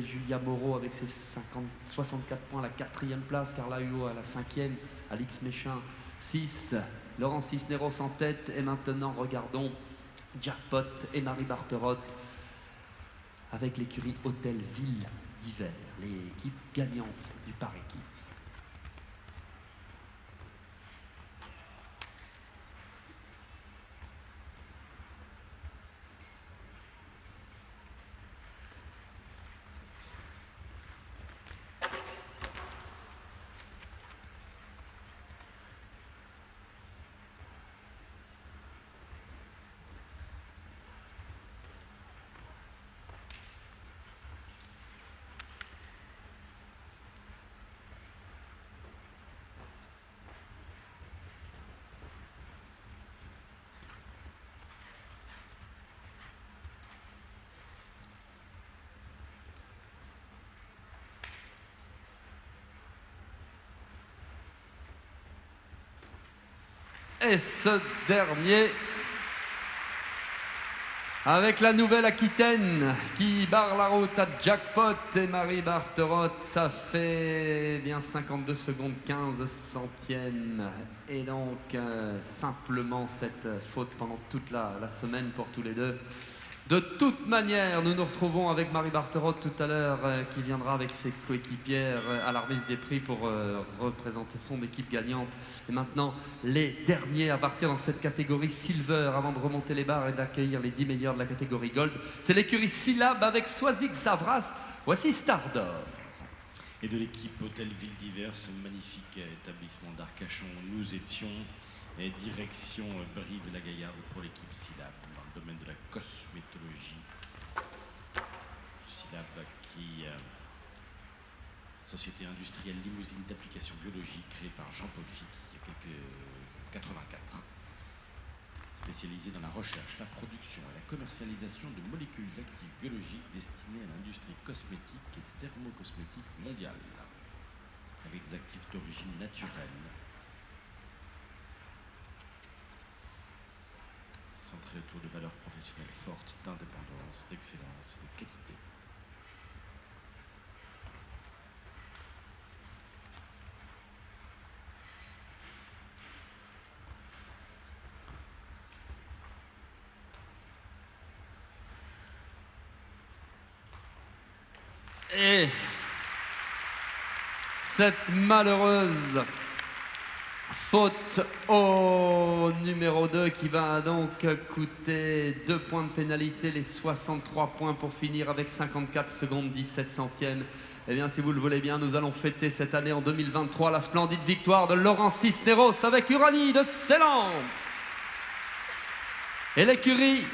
Julia Moreau avec ses 64 points à la 4e place, Carla Huot à la 5e, Alix Méchin 6, Laurent Cisneros en tête. Et maintenant, regardons Jackpot et Marie Barterotte avec l'écurie Hôtel Ville d'hiver, l'équipe gagnante du par équipe. Et ce dernier, avec la Nouvelle-Aquitaine qui barre la route à Jackpot et Marie Barterotte, ça fait bien 52 secondes 15 centièmes. Et donc, simplement cette faute pendant toute la semaine pour tous les deux. De toute manière, nous nous retrouvons avec Marie Barterotte tout à l'heure, qui viendra avec ses coéquipières à la remise des prix pour représenter son équipe gagnante. Et maintenant, les derniers à partir dans cette catégorie Silver, avant de remonter les barres et d'accueillir les 10 meilleurs de la catégorie Gold. C'est l'écurie Syllab avec Soisic Savras. Voici Stardor. Et de l'équipe Hôtel Ville d'hiver, ce magnifique établissement d'Arcachon, nous étions. Et direction Brive-la-Gaillarde pour l'équipe Syllab dans le domaine de la cosmétologie. Syllab qui société industrielle limousine d'application biologique créée par Jean Poffic il y a quelques 84. Spécialisée dans la recherche, la production et la commercialisation de molécules actives biologiques destinées à l'industrie cosmétique et thermocosmétique mondiale. Avec des actifs d'origine naturelle. Centré autour de valeurs professionnelles fortes, d'indépendance, d'excellence et de qualité. Et cette malheureuse faute au numéro 2 qui va donc coûter 2 points de pénalité, les 63 points pour finir avec 54 secondes 17 centièmes. Eh bien, si vous le voulez bien, nous allons fêter cette année en 2023 la splendide victoire de Laurent Cisneros avec Uranie de Ceylan. Et l'écurie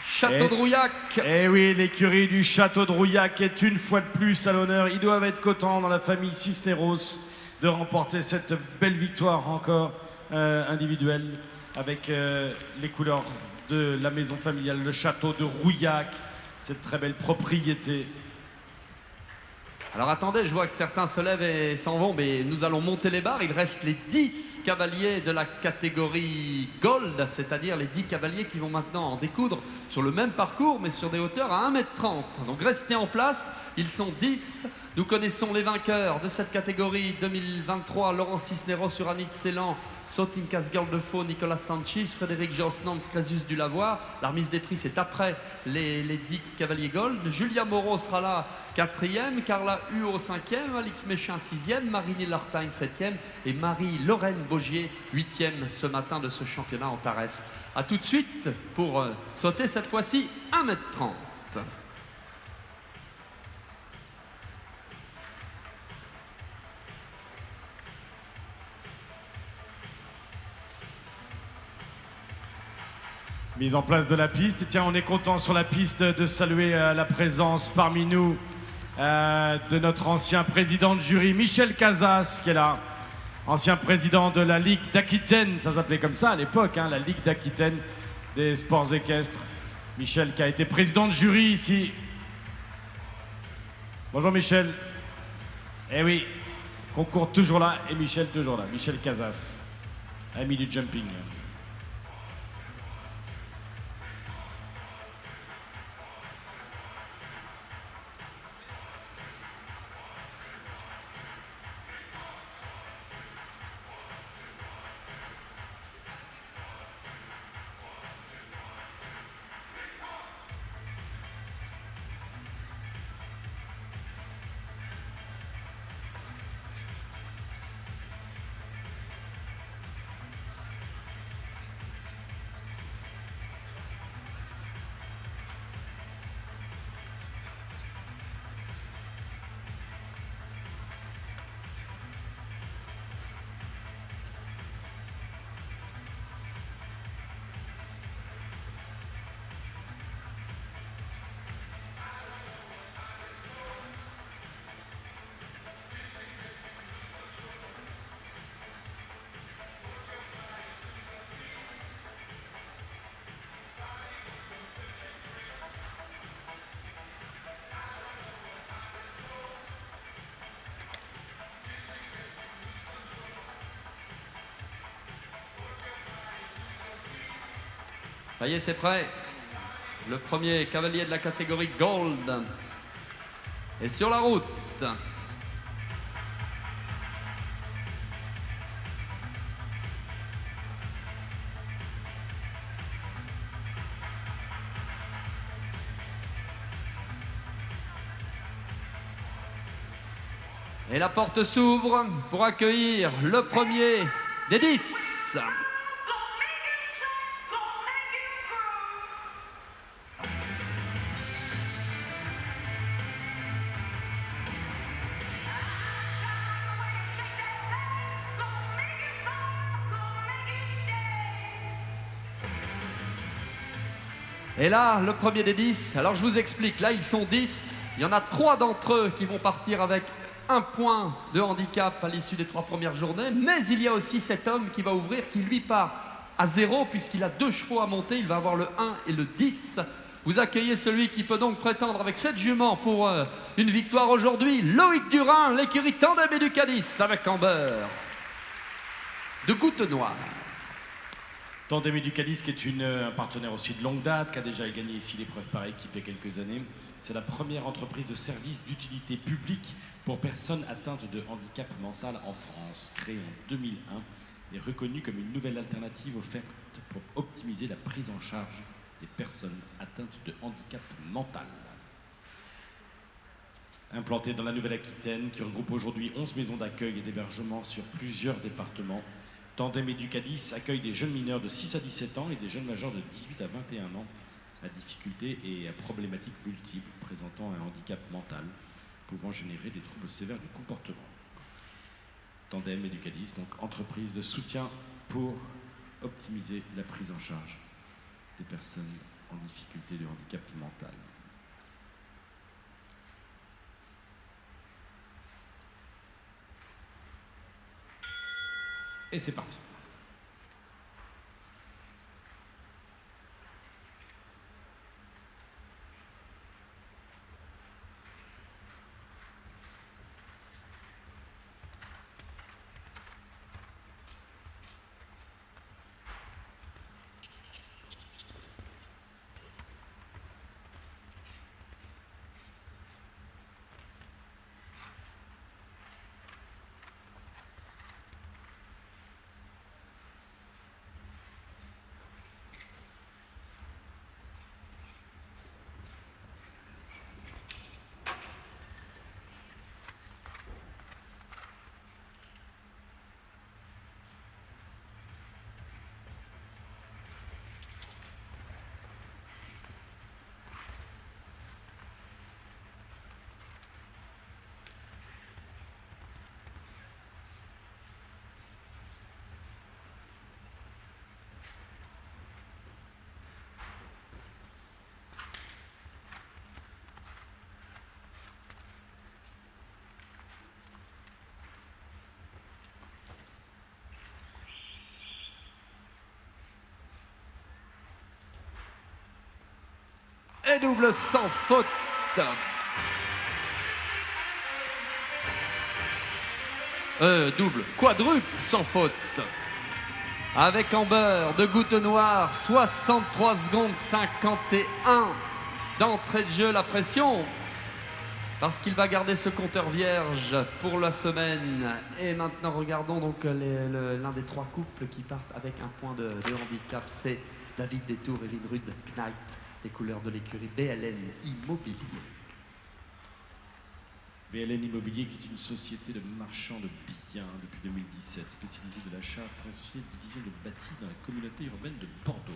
Château de Rouillac. Eh oui, l'écurie du Château de Rouillac est une fois de plus à l'honneur. Ils doivent être contents dans la famille Cisneros de remporter cette belle victoire encore individuelle avec les couleurs de la maison familiale, le Château de Rouillac, cette très belle propriété. Alors attendez, je vois que certains se lèvent et s'en vont, mais nous allons monter les barres. Il reste les 10 cavaliers de la catégorie Gold, c'est-à-dire les 10 cavaliers qui vont maintenant en découdre sur le même parcours, mais sur des hauteurs à 1,30 m. Donc restez en place, ils sont 10. Nous connaissons les vainqueurs de cette catégorie 2023, Laurent Cisneros sur Annie de Ceylan, Sotin Casgirl de Faux, Nicolas Sanchez, Frédéric Josnand, Crésus du Lavoie. La remise des prix, c'est après les 10 cavaliers Gold. Julia Moreau sera là, 4e, Carla Huot 5e, Alix Méchin 6e, Marie Lartagne 7e et Marie-Lorraine Bogier 8e ce matin de ce championnat Antares. A tout de suite pour sauter cette fois-ci 1,30 m. Mise en place de la piste. Et tiens, on est content sur la piste de saluer la présence parmi nous de notre ancien président de jury, Michel Casas, qui est là. Ancien président de la Ligue d'Aquitaine, ça s'appelait comme ça à l'époque, hein, la Ligue d'Aquitaine des sports équestres. Michel qui a été président de jury ici. Bonjour Michel. Eh oui, concours toujours là et Michel toujours là. Michel Casas, ami du jumping. Ça y est, c'est prêt. Le premier cavalier de la catégorie Gold est sur la route. Et la porte s'ouvre pour accueillir le premier des 10. Et là, le premier des 10, alors je vous explique, là ils sont 10, il y en a 3 d'entre eux qui vont partir avec 1 point de handicap à l'issue des 3 premières journées, mais il y a aussi cet homme qui va ouvrir, qui lui part à 0, puisqu'il a 2 chevaux à monter, il va avoir le 1 et le 10. Vous accueillez celui qui peut donc prétendre avec 7 juments pour une victoire aujourd'hui, Loïc Durin, l'écurie Tandem et du Cadiz, avec Amber de Goutte Noire. Tandem et du Cadiz, qui est un partenaire aussi de longue date, qui a déjà gagné ici l'épreuve par équipe il y a quelques années. C'est la première entreprise de services d'utilité publique pour personnes atteintes de handicap mental en France, créée en 2001 et reconnue comme une nouvelle alternative offerte pour optimiser la prise en charge des personnes atteintes de handicap mental. Implantée dans la Nouvelle-Aquitaine, qui regroupe aujourd'hui 11 maisons d'accueil et d'hébergement sur plusieurs départements, Tandem et du Cadiz accueille des jeunes mineurs de 6 à 17 ans et des jeunes majeurs de 18 à 21 ans à difficultés et à problématiques multiples présentant un handicap mental pouvant générer des troubles sévères du comportement. Tandem et du Cadiz, donc entreprise de soutien pour optimiser la prise en charge des personnes en difficulté de handicap mental. Et c'est parti. Et double sans faute. Double, quadruple sans faute. Avec Amber de Goutte Noire, 63 secondes 51 d'entrée de jeu, la pression. Parce qu'il va garder ce compteur vierge pour la semaine. Et maintenant, regardons donc l'un des 3 couples qui partent avec un point de handicap. C'est David Détour et Winrud Knight, les couleurs de l'écurie BLN Immobilier. BLN Immobilier, qui est une société de marchands de biens depuis 2017, spécialisée de l'achat foncier, division de bâti dans la communauté urbaine de Bordeaux.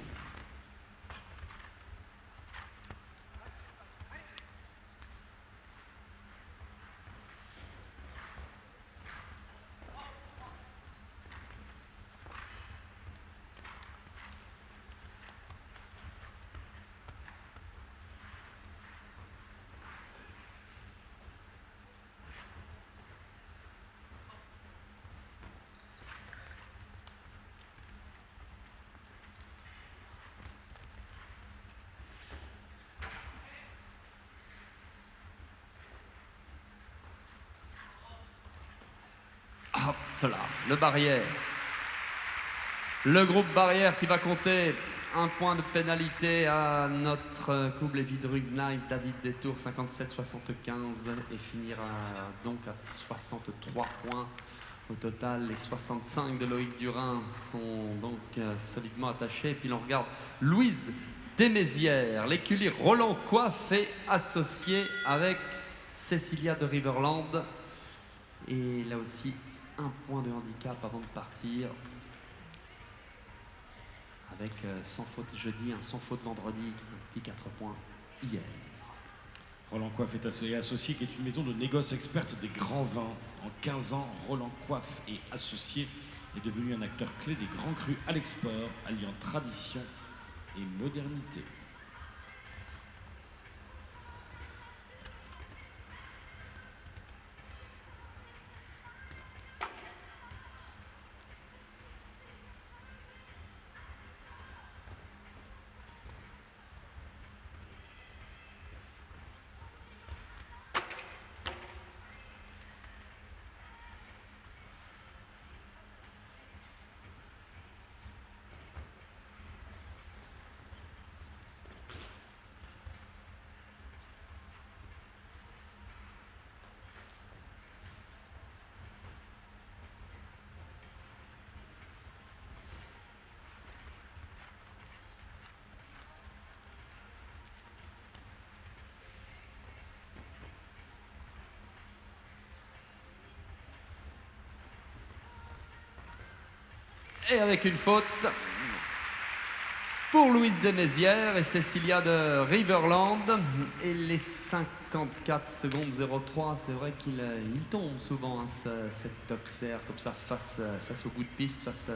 Hop là, le barrière. Le groupe barrière qui va compter un point de pénalité à notre couple Winrud Knight, David Détour, 57-75, et finira donc à 63 points. Au total, les 65 de Loïc Durin sont donc solidement attachés. Et puis l'on regarde Louise Desmézières, l'écurie Roland Coiffe et associée avec Cécilia de Riverland. Et là aussi, un point de handicap avant de partir. Avec sans faute jeudi, un sans faute vendredi, un petit 4 points hier. Roland Coiffe est associé, qui est une maison de négoce experte des grands vins. En 15 ans, Roland Coiffe et associé est devenu un acteur clé des grands crus à l'export, alliant tradition et modernité. Et avec une faute pour Louise Desmézières et Cécilia de Riverland. Et les 54 secondes 03, c'est vrai qu'il tombe souvent, hein, cet auxerre comme ça face au bout de piste, face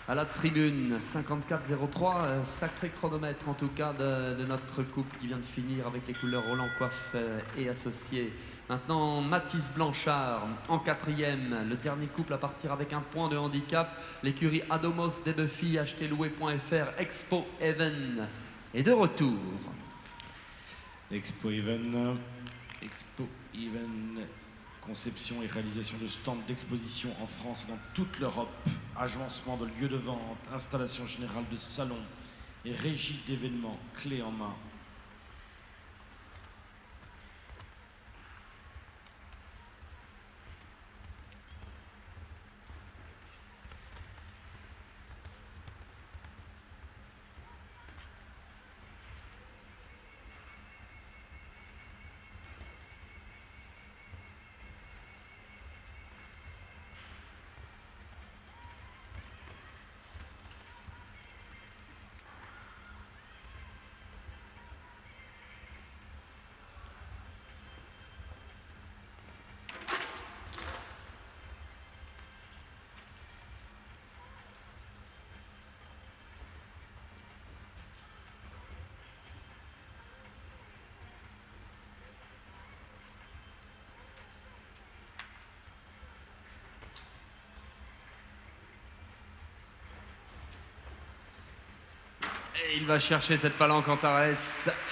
à la tribune. 54-03, sacré chronomètre en tout cas de notre couple qui vient de finir avec les couleurs Roland Coiffe et associés. Maintenant, Mathis Blanchard en 4e, le dernier couple à partir avec un point de handicap. L'écurie Adomos des Buffy, acheterlouer.fr, Expo Even est de retour. Expo Even, conception et réalisation de stands d'exposition en France et dans toute l'Europe, agencement de lieux de vente, installation générale de salons et régie d'événements clés en main. Et il va chercher cette palanque Antares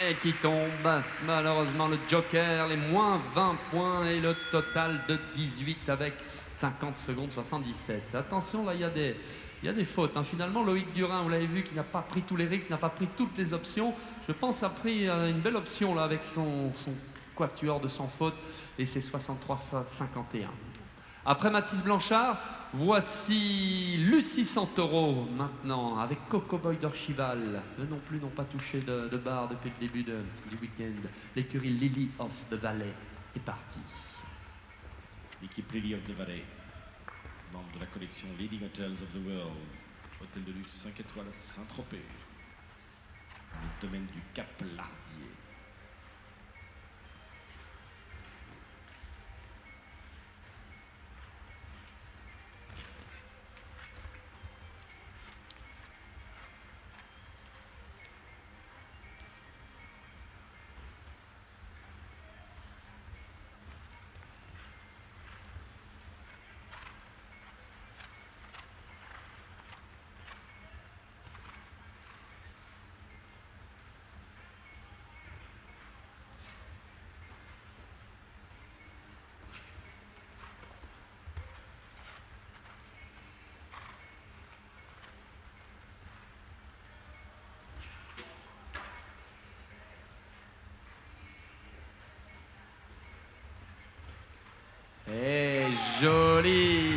et qui tombe. Malheureusement, le joker, les moins 20 points et le total de 18 avec 50 secondes 77. Attention, là, il y a des fautes. Hein. Finalement, Loïc Durin, vous l'avez vu, qui n'a pas pris tous les risques, n'a pas pris toutes les options. Je pense a pris une belle option là avec son quatuor de sans faute et ses 63-51. Après Mathis Blanchard, voici Lucie Santoro maintenant avec Coco Boy d'Orchival. Eux non plus n'ont pas touché de barre depuis le début du week-end. L'écurie Lily of the Valley est partie. L'équipe Lily of the Valley, membre de la collection Leading Hotels of the World, hôtel de luxe 5 étoiles à Saint-Tropez, dans le domaine du Cap Lardier. Et joli.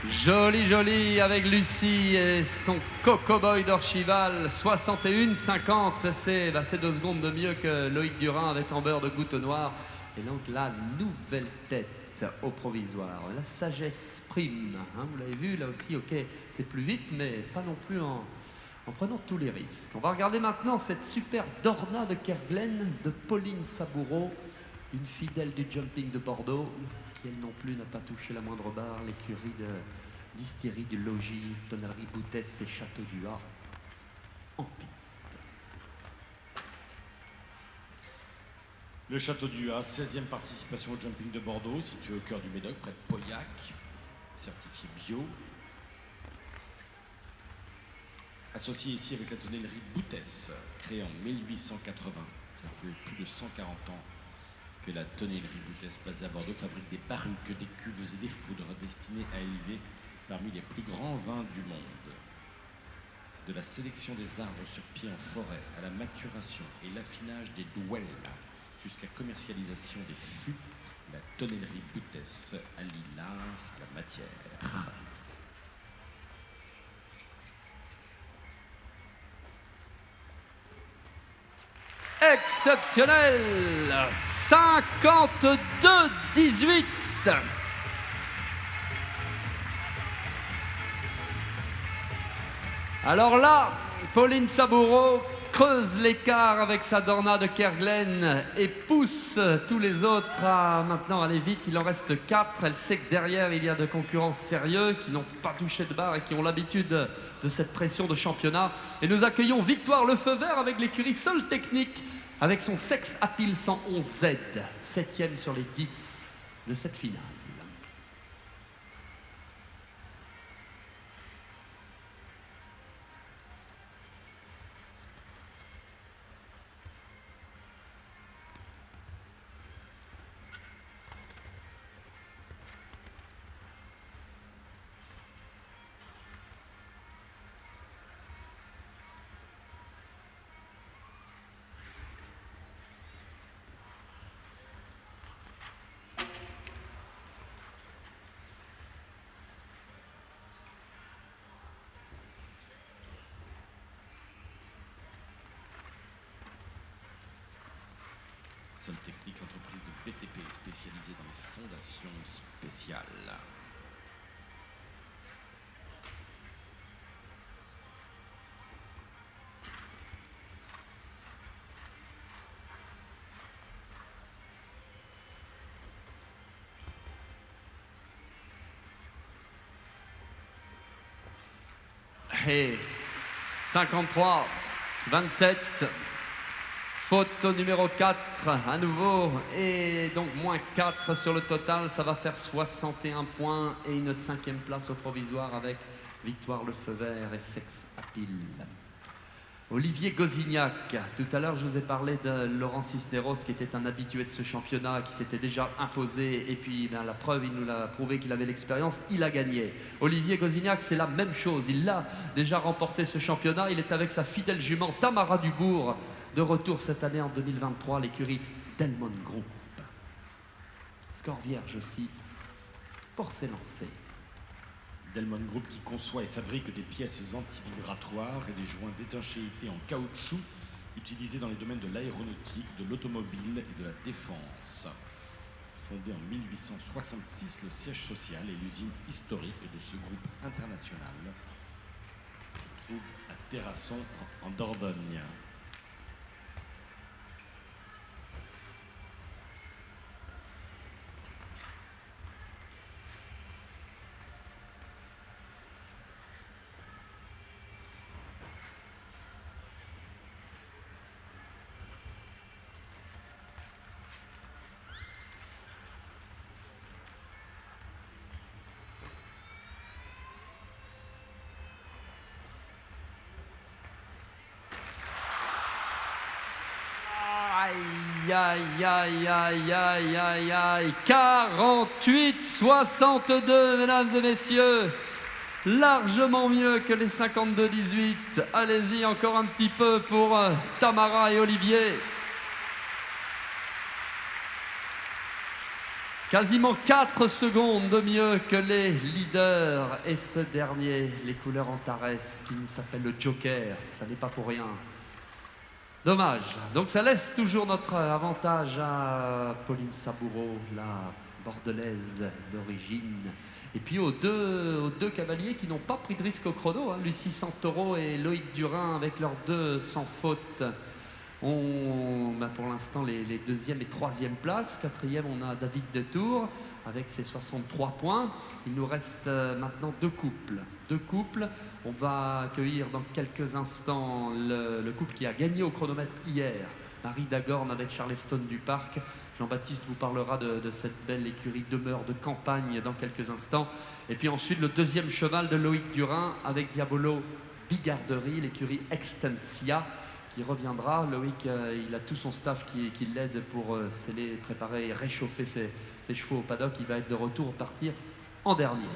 Joli avec Lucie et son Coco Boy d'Orchival. 61-50, c'est 2 secondes de mieux que Loïc Durin avec Amber de Goutte Noire. Et donc la nouvelle tête au provisoire. La sagesse prime, hein, vous l'avez vu là aussi, ok, c'est plus vite, mais pas non plus en prenant tous les risques. On va regarder maintenant cette super Dorna de Kerguelen de Pauline Saboureau, une fidèle du jumping de Bordeaux, qui elle non plus n'a pas touché la moindre barre. L'écurie de distillerie du Logis, Tonnellerie Boutesse et Château du Ha en piste. Le Château du Ha, 16e participation au jumping de Bordeaux, situé au cœur du Médoc, près de Pauillac, certifié bio. Associé ici avec la tonnellerie Boutesse, créée en 1880. Ça fait plus de 140 ans que la tonnellerie Boutesse, basée à Bordeaux, fabrique des barriques, des cuves et des foudres destinées à élever parmi les plus grands vins du monde. De la sélection des arbres sur pied en forêt, à la maturation et l'affinage des douelles, jusqu'à commercialisation des fûts, la tonnellerie Boutesse allie l'art à la matière. Exceptionnel, 52-18. Alors là, Pauline Saboureau creuse l'écart avec sa Dorna de Kerguelen et pousse tous les autres à maintenant aller vite. Il en reste 4. Elle sait que derrière, il y a de concurrents sérieux qui n'ont pas touché de barre et qui ont l'habitude de cette pression de championnat. Et nous accueillons Victoire Le Feu Vert avec l'écurie Sol Technique avec son Sex Appeal 111Z, 7e sur les 10 de cette finale. Sol Technique, l'entreprise de BTP spécialisée dans les fondations spéciales. Et 53-27. Faute au numéro 4 à nouveau, et donc moins 4 sur le total, ça va faire 61 points et une 5e place au provisoire avec Victoire le Feu Vert et Sex Appeal. Olivier Gozignac, tout à l'heure je vous ai parlé de Laurent Cisneros qui était un habitué de ce championnat, qui s'était déjà imposé et puis la preuve, il nous l'a prouvé qu'il avait l'expérience, il a gagné. Olivier Gozignac, c'est la même chose, il a déjà remporté ce championnat, il est avec sa fidèle jument Tamara Dubourg, de retour cette année en 2023, l'écurie Delmon Group. Score vierge aussi pour s'élancer. Delmon Group qui conçoit et fabrique des pièces antivibratoires et des joints d'étanchéité en caoutchouc utilisés dans les domaines de l'aéronautique, de l'automobile et de la défense. Fondé en 1866, le siège social et l'usine historique de ce groupe international se trouve à Terrasson en Dordogne. Aïe, aïe, aïe, aïe, aïe, aïe, aïe. 48-62, mesdames et messieurs. Largement mieux que les 52-18. Allez-y, encore un petit peu pour Tamara et Olivier. Quasiment 4 secondes de mieux que les leaders. Et ce dernier, les couleurs Antares, qui s'appelle le Joker. Ça n'est pas pour rien. Dommage. Donc ça laisse toujours notre avantage à Pauline Saboureau, la bordelaise d'origine. Et puis aux deux cavaliers qui n'ont pas pris de risque au chrono, hein, Lucie Santoro et Loïc Durin avec leurs 2 sans faute. Pour l'instant les 2e et 3e places. 4e, on a David Detour avec ses 63 points. Il nous reste maintenant 2 couples. 2 couples. On va accueillir dans quelques instants le couple qui a gagné au chronomètre hier. Marie Dagorn avec Charleston du Parc. Jean-Baptiste vous parlera de cette belle écurie demeure de campagne dans quelques instants. Et puis ensuite le 2e cheval de Loïc Durin avec Diabolo Bigarderie, l'écurie Extensia, qui reviendra. Loïc, il a tout son staff qui l'aide pour sceller, préparer et réchauffer ses chevaux au paddock. Il va être de retour, partir en dernier.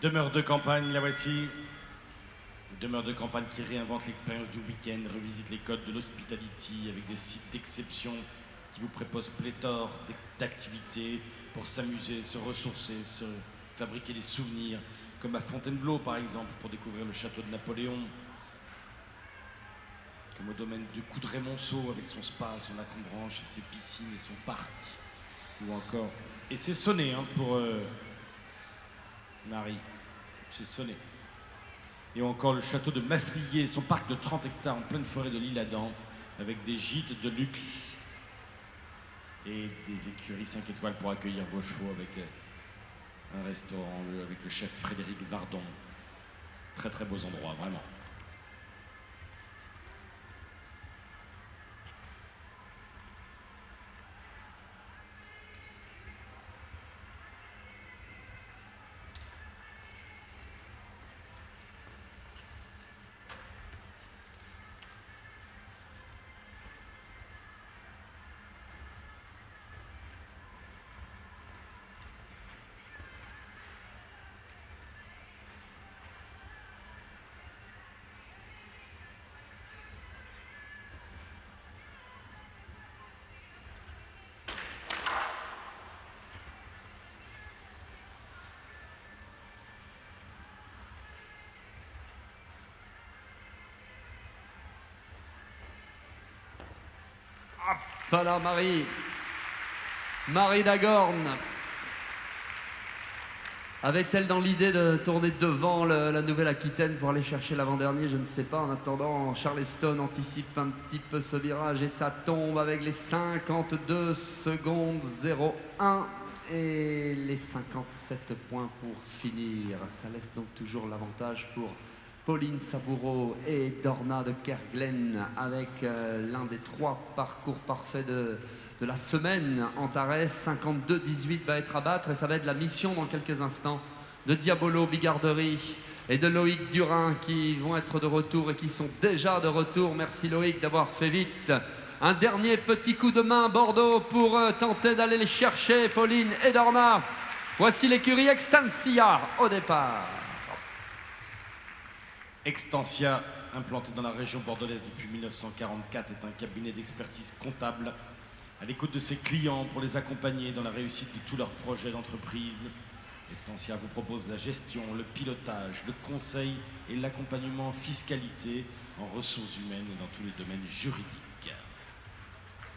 Demeure de campagne, la voici. Demeure de campagne qui réinvente l'expérience du week-end, revisite les codes de l'hospitality avec des sites d'exception qui vous proposent pléthore d'activités pour s'amuser, se ressourcer, se fabriquer des souvenirs, comme à Fontainebleau par exemple, pour découvrir le château de Napoléon, comme au domaine du Coudray-Monceau avec son spa, son lac en branche et ses piscines et son parc, ou encore... Et c'est sonné hein, pour Marie, c'est sonné. Et encore le château de Mafflier, son parc de 30 hectares en pleine forêt de l'Isle-Adam, avec des gîtes de luxe et des écuries 5 étoiles pour accueillir vos chevaux, avec un restaurant avec le chef Frédéric Vardon. Très très beaux endroits, vraiment. Voilà Marie Dagorn. Avait-elle dans l'idée de tourner devant la Nouvelle-Aquitaine pour aller chercher l'avant-dernier? Je ne sais pas. En attendant, Charleston anticipe un petit peu ce virage et ça tombe avec les 52 secondes 0,1 et les 57 points pour finir. Ça laisse donc toujours l'avantage pour Pauline Saboureau et Dorna de Kerguelen avec l'un des 3 parcours parfaits de la semaine. Antares, 52-18 va être à battre et ça va être la mission dans quelques instants de Diabolo Bigarderie et de Loïc Durin qui vont être de retour et qui sont déjà de retour. Merci Loïc d'avoir fait vite. Un dernier petit coup de main Bordeaux pour tenter d'aller les chercher, Pauline et Dorna. Voici l'écurie Extensia au départ. Extensia, implanté dans la région bordelaise depuis 1944, est un cabinet d'expertise comptable à l'écoute de ses clients pour les accompagner dans la réussite de tous leurs projets d'entreprise. Extensia vous propose la gestion, le pilotage, le conseil et l'accompagnement en fiscalité, en ressources humaines et dans tous les domaines juridiques.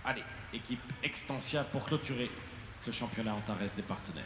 Allez, équipe Extensia pour clôturer ce championnat Antares des partenaires.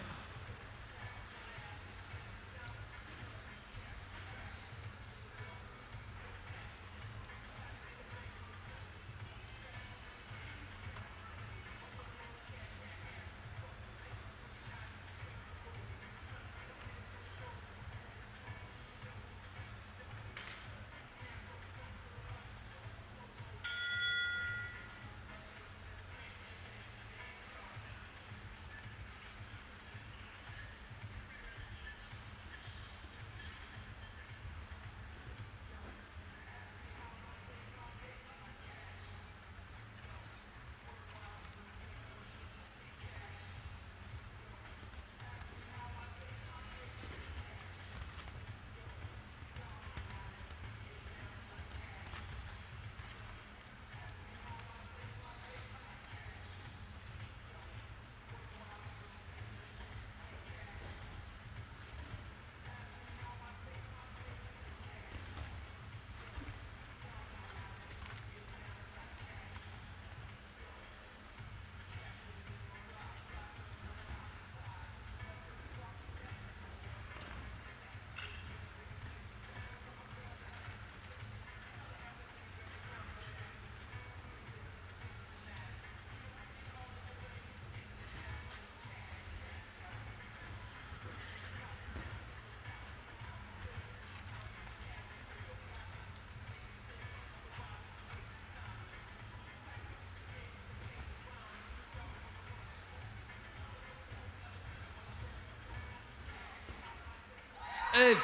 Et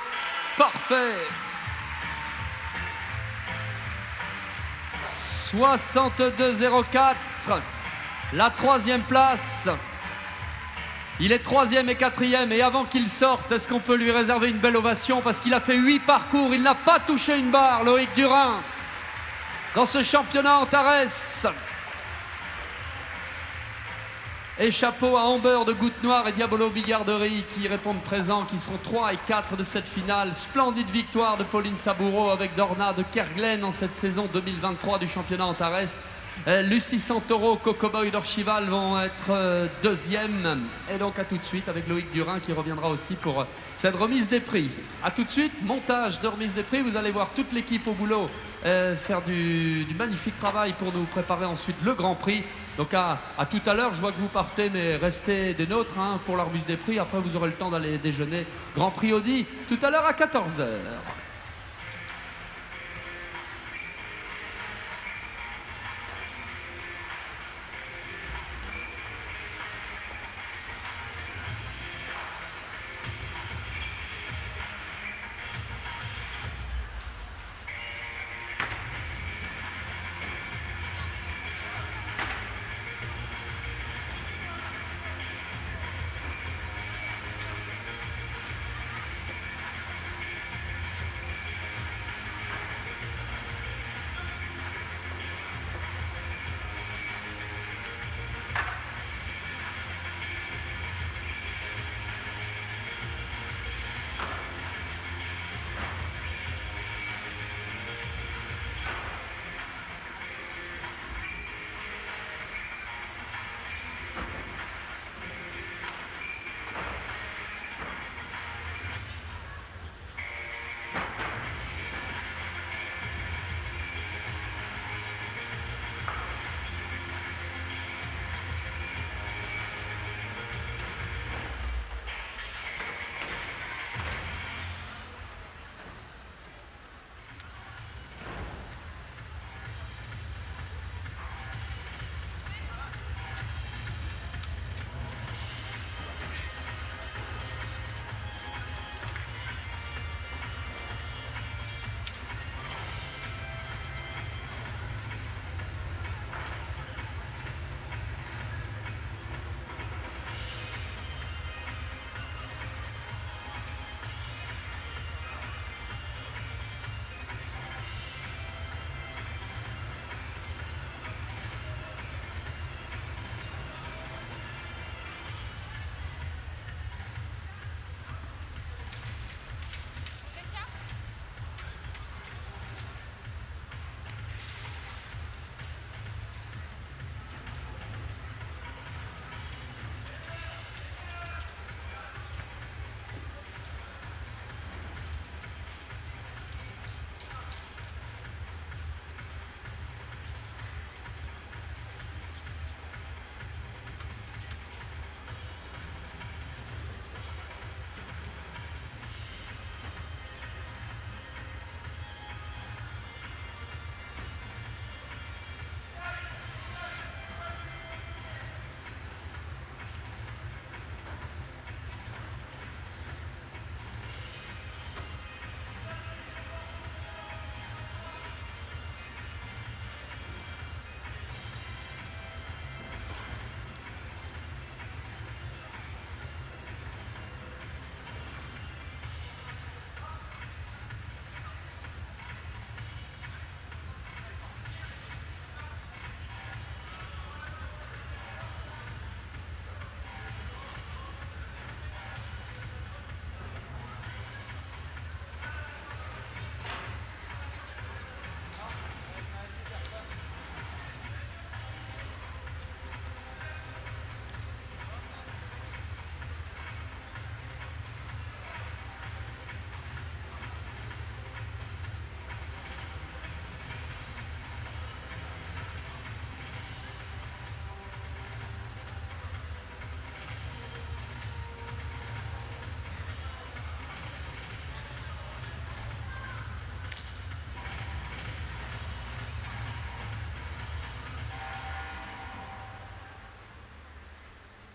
parfait. 62-04, la 3e place. Il est 3e et 4e et avant qu'il sorte, est-ce qu'on peut lui réserver une belle ovation parce qu'il a fait 8 parcours, il n'a pas touché une barre, Loïc Durin, dans ce championnat Antares. Et chapeau à Amber de Goutte Noire et Diabolo Bigarderie qui répondent présents, qui seront 3 et 4 de cette finale. Splendide victoire de Pauline Saboureau avec Dorna de Kerguelen en cette saison 2023 du championnat Antares. Lucie Santoro, Coco Boy d'Orchival vont être 2e. Et donc à tout de suite avec Loïc Durin qui reviendra aussi pour cette remise des prix. À tout de suite, montage de remise des prix. Vous allez voir toute l'équipe au boulot faire du magnifique travail pour nous préparer ensuite le Grand Prix. Donc à tout à l'heure, je vois que vous partez, mais restez des nôtres pour la remise des prix. Après, vous aurez le temps d'aller déjeuner. Grand Prix Audi, tout à l'heure à 14h.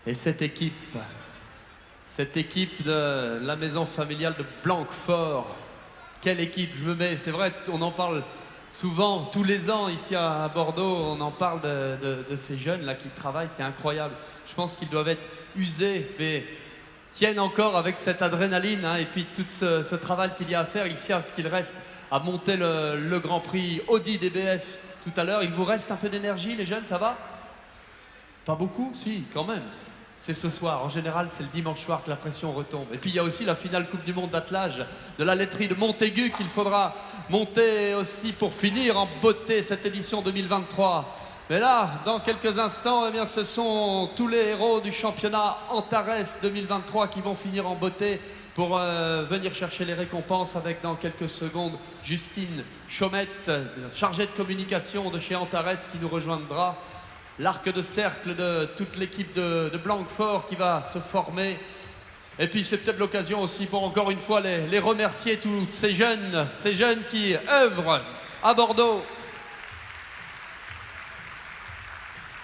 Et cette équipe de la maison familiale de Blanquefort, quelle équipe, je me mets, c'est vrai, on en parle souvent, tous les ans ici à Bordeaux, on en parle de ces jeunes là qui travaillent, c'est incroyable. Je pense qu'ils doivent être usés, mais tiennent encore avec cette adrénaline, hein, et puis tout ce travail qu'il y a à faire. Ils savent qu'il reste à monter le Grand Prix Audi DBF tout à l'heure. Il vous reste un peu d'énergie, les jeunes, ça va? Pas beaucoup, si, quand même. C'est ce soir. En général, c'est le dimanche soir que la pression retombe. Et puis, il y a aussi la finale Coupe du Monde d'attelage de la laiterie de Montaigu qu'il faudra monter aussi pour finir en beauté cette édition 2023. Mais là, dans quelques instants, eh bien, ce sont tous les héros du championnat Antares 2023 qui vont finir en beauté pour venir chercher les récompenses avec, dans quelques secondes, Justine Chaumette, chargée de communication de chez Antares, qui nous rejoindra. L'arc de cercle de toute l'équipe de Blanquefort qui va se former. Et puis c'est peut-être l'occasion aussi pour encore une fois les remercier, tous ces jeunes qui œuvrent à Bordeaux.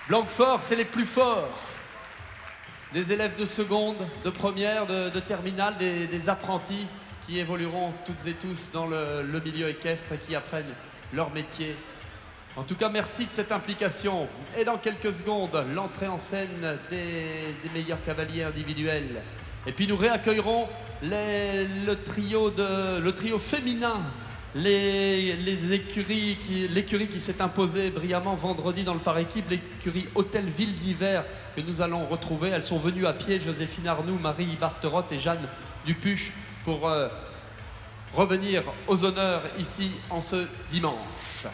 Blanquefort, c'est les plus forts. Des élèves de seconde, de première, de terminale, des apprentis qui évolueront toutes et tous dans le milieu équestre et qui apprennent leur métier. En tout cas, merci de cette implication. Et dans quelques secondes, l'entrée en scène des meilleurs cavaliers individuels. Et puis nous réaccueillerons le trio féminin, l'écurie qui s'est imposée brillamment vendredi dans le par équipe, l'écurie Hôtel Ville d'Hiver que nous allons retrouver. Elles sont venues à pied, Joséphine Arnoux, Marie Barterotte et Jeanne Dupuche, pour revenir aux honneurs ici en ce dimanche.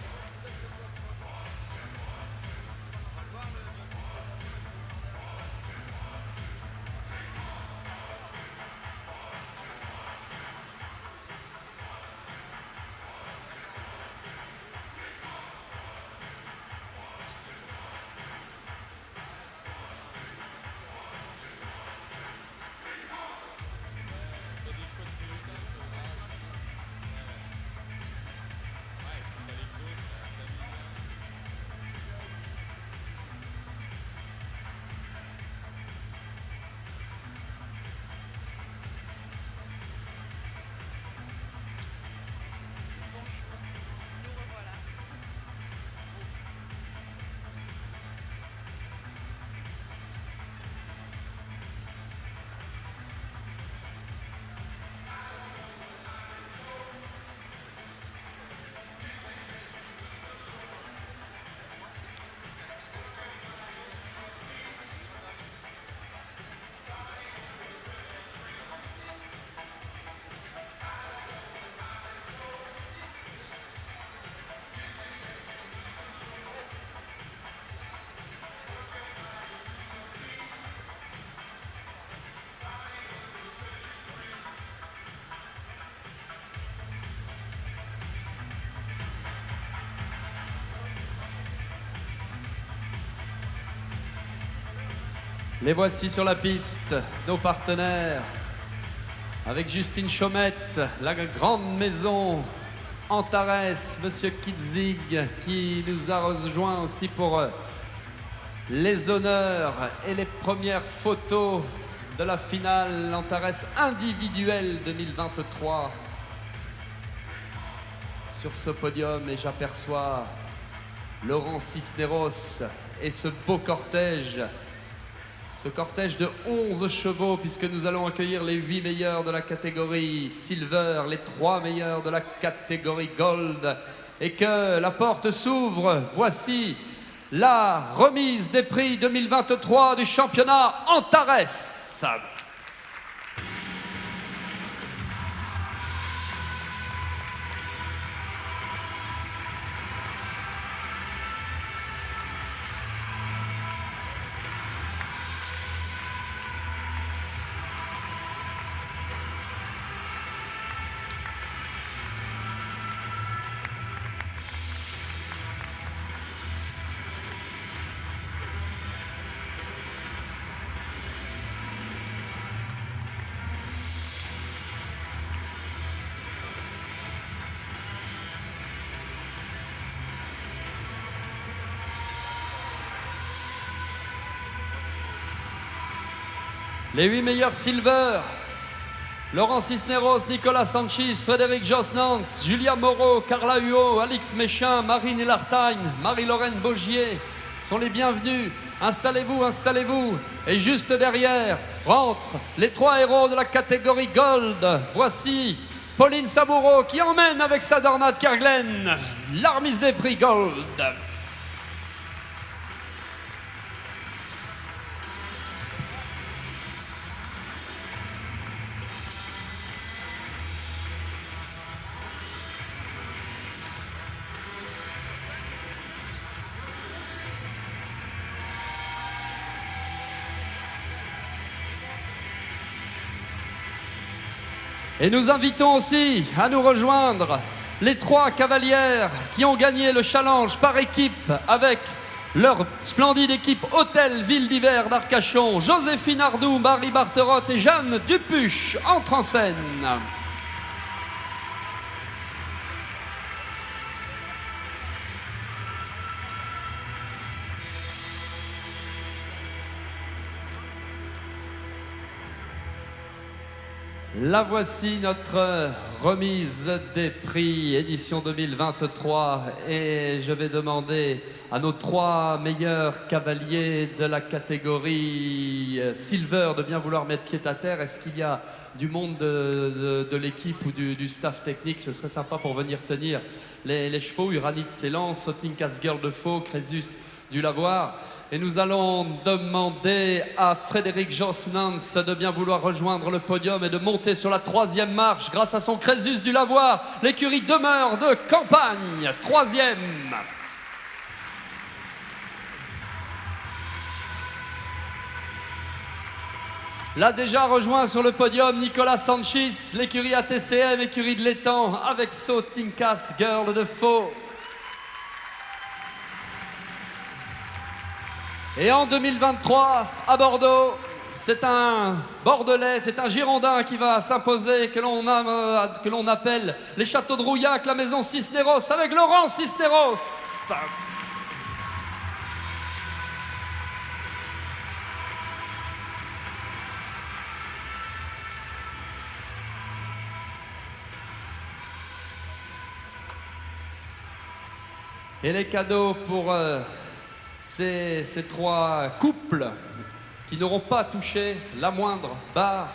Les voici sur la piste, nos partenaires, avec Justine Chaumette, la grande maison Antares, Monsieur Kitzig, qui nous a rejoint aussi pour les honneurs et les premières photos de la finale Antares individuelle 2023. Sur ce podium, et j'aperçois Laurent Cisneros et ce beau cortège. Ce cortège de 11 chevaux, puisque nous allons accueillir les 8 meilleurs de la catégorie Silver, les 3 meilleurs de la catégorie Gold, et que la porte s'ouvre. Voici la remise des prix 2023 du championnat Antares. Les 8 meilleurs silver. Laurent Cisneros, Nicolas Sanchis, Frédéric Josnans, Julia Moreau, Carla Huot, Alix Méchin, Marine Hillartine, Marie-Lorraine Bogier sont les bienvenus. Installez-vous, installez-vous. Et juste derrière rentrent les 3 héros de la catégorie Gold. Voici Pauline Saboureau qui emmène avec sa Dornade Kerglen la remise des prix Gold. Et nous invitons aussi à nous rejoindre les 3 cavalières qui ont gagné le challenge par équipe avec leur splendide équipe Hôtel Ville d'Hiver d'Arcachon. Joséphine Ardou, Marie Barterotte et Jeanne Dupuche entrent en scène. La voici notre remise des prix édition 2023 et je vais demander à nos 3 meilleurs cavaliers de la catégorie Silver de bien vouloir mettre pied à terre. Est-ce qu'il y a du monde de l'équipe ou du staff technique? Ce serait sympa pour venir tenir les chevaux. Uranit Ceylan, Sotinkas Girl de Faux, Crésus du Lavoir. Et nous allons demander à Frédéric Josnans de bien vouloir rejoindre le podium et de monter sur la 3e marche grâce à son Crésus du Lavoir. L'écurie Demeure de Campagne, 3e. L'a déjà rejoint sur le podium Nicolas Sanchis, l'écurie ATCM, écurie de l'étang avec Sotinkas Girl de Faux. Et en 2023, à Bordeaux, c'est un Bordelais, c'est un Girondin qui va s'imposer, que l'on appelle les Châteaux de Rouillac, la maison Cisneros, avec Laurent Cisneros. Et les cadeaux pour ces 3 couples qui n'auront pas touché la moindre barre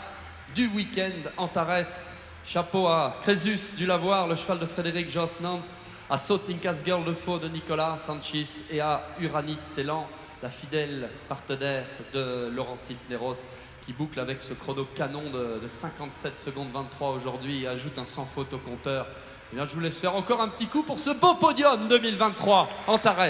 du week-end Antares. Chapeau à Crésus du Lavoir, le cheval de Frédéric Josnans, à Sotinkas Girl de Faux de Nicolas Sanchis et à Uranit Ceylan, la fidèle partenaire de Laurent Cisneros, qui boucle avec ce chrono canon de 57 secondes 23 aujourd'hui et ajoute un sans faute au compteur. Eh bien, je vous laisse faire encore un petit coup pour ce beau podium 2023 Antares.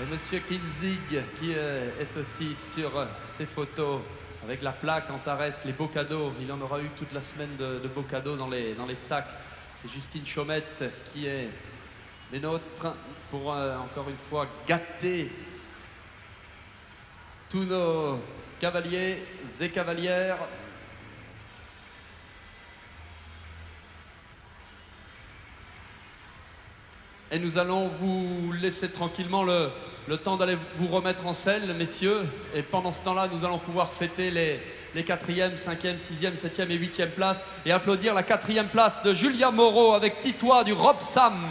Et Monsieur Kinzig qui est aussi sur ces photos avec la plaque Antares, les beaux cadeaux. Il en aura eu toute la semaine de beaux cadeaux dans les sacs. C'est Justine Chaumette qui est les nôtres pour encore une fois gâter tous nos cavaliers et cavalières. Et nous allons vous laisser tranquillement le temps d'aller vous remettre en selle, messieurs. Et pendant ce temps-là, nous allons pouvoir fêter les 4e, 5e, 6e, 7e et 8e places et applaudir la 4e place de Julia Moreau avec Titois du Rob Sam.